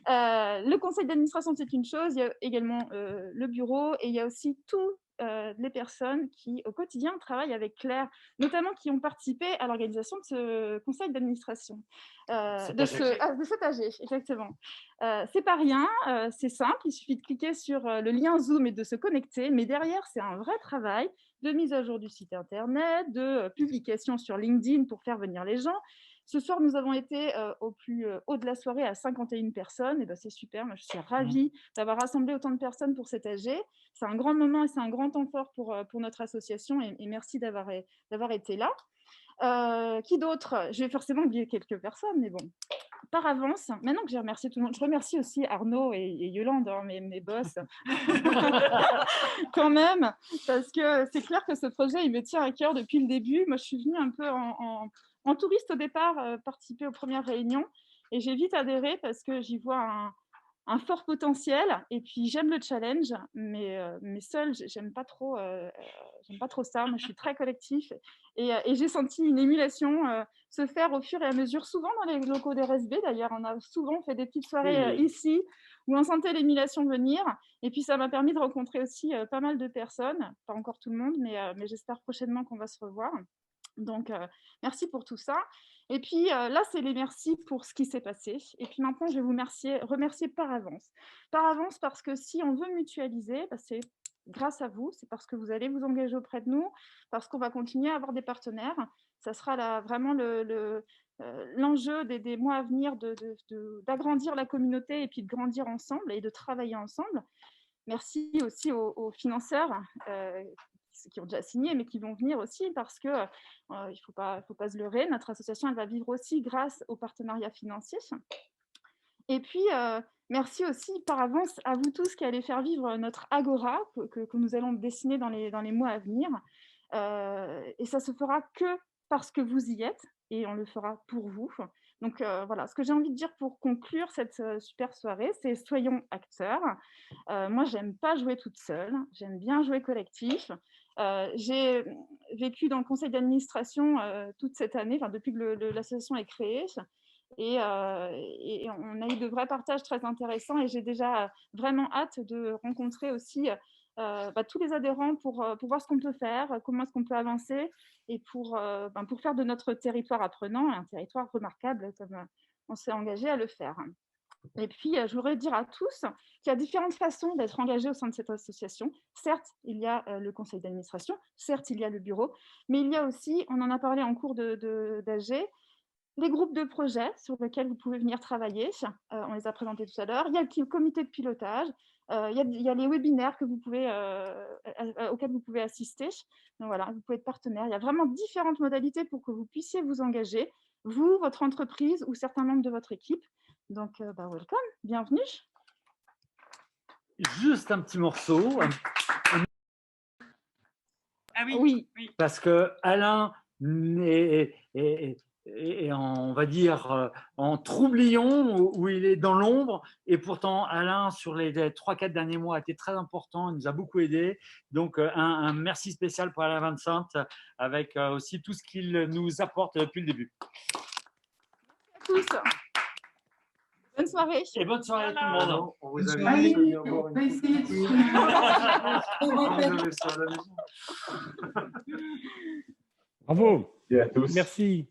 Le conseil d'administration, c'est une chose. Il y a également le bureau et il y a aussi toutes les personnes qui, au quotidien, travaillent avec Claire, notamment qui ont participé à l'organisation de ce conseil d'administration. De cet AG, exactement. C'est pas rien, c'est simple, il suffit de cliquer sur le lien Zoom et de se connecter, mais derrière, c'est un vrai travail de mise à jour du site internet, de publication sur LinkedIn pour faire venir les gens. Ce soir, nous avons été au plus haut de la soirée à 51 personnes, et c'est super, moi je suis ravie d'avoir rassemblé autant de personnes pour cet AG. C'est un grand moment et c'est un grand temps fort pour notre association, et merci d'avoir été là. Qui d'autre? Je vais forcément oublier quelques personnes, mais bon, par avance, maintenant que j'ai remercié tout le monde, je remercie aussi Arnaud et Yolande, mes boss, quand même, parce que c'est clair que ce projet, il me tient à cœur depuis le début. Moi, je suis venue un peu en touriste au départ, participer aux premières réunions, et j'ai vite adhéré parce que j'y vois un fort potentiel, et puis j'aime le challenge, mais seule, j'aime pas trop ça. Moi, je suis très collectif, et j'ai senti une émulation se faire au fur et à mesure, souvent dans les locaux des RSB. D'ailleurs, on a souvent fait des petites soirées ici, où on sentait l'émulation venir, et puis ça m'a permis de rencontrer aussi pas mal de personnes, pas encore tout le monde, mais j'espère prochainement qu'on va se revoir. Donc, merci pour tout ça. Et puis là, c'est les merci pour ce qui s'est passé. Et puis maintenant, je vais vous remercier par avance. Par avance parce que si on veut mutualiser, c'est grâce à vous, c'est parce que vous allez vous engager auprès de nous, parce qu'on va continuer à avoir des partenaires. Ça sera là, vraiment l'enjeu des mois à venir d'agrandir la communauté et puis de grandir ensemble et de travailler ensemble. Merci aussi aux financeurs qui ont déjà signé, mais qui vont venir aussi parce que il faut pas se leurrer. Notre association, elle va vivre aussi grâce aux partenariats financiers. Et puis, merci aussi par avance à vous tous qui allez faire vivre notre Agora que nous allons dessiner dans les mois à venir. Et ça se fera que parce que vous y êtes, et on le fera pour vous. Donc voilà, ce que j'ai envie de dire pour conclure cette super soirée, c'est soyons acteurs. Moi, j'aime pas jouer toute seule, j'aime bien jouer collectif. J'ai vécu dans le conseil d'administration toute cette année, depuis que l'association est créée, et on a eu de vrais partages très intéressants, et j'ai déjà vraiment hâte de rencontrer aussi tous les adhérents pour voir ce qu'on peut faire, comment est-ce qu'on peut avancer et pour faire de notre territoire apprenant un territoire remarquable comme on s'est engagé à le faire. Et puis, je voudrais dire à tous qu'il y a différentes façons d'être engagé au sein de cette association. Certes, il y a le conseil d'administration, certes, il y a le bureau, mais il y a aussi, on en a parlé en cours d'AG, les groupes de projets sur lesquels vous pouvez venir travailler. On les a présentés tout à l'heure. Il y a le comité de pilotage. Il y a les webinaires que vous pouvez, auxquels vous pouvez assister. Donc voilà, vous pouvez être partenaire. Il y a vraiment différentes modalités pour que vous puissiez vous engager, vous, votre entreprise ou certains membres de votre équipe. Donc, welcome, bienvenue. Juste un petit morceau. Ah oui. Parce que Alain est on va dire, en troublion, où il est dans l'ombre. Et pourtant, Alain, sur les 3-4 derniers mois, a été très important. Il nous a beaucoup aidé. Donc, un merci spécial pour Alain Vincent, avec aussi tout ce qu'il nous apporte depuis le début. Merci à tous. Bonne soirée. Et bonne soirée à tout le monde. On vous avait Allez, on va essayer de... Bravo. Et à tous. Merci.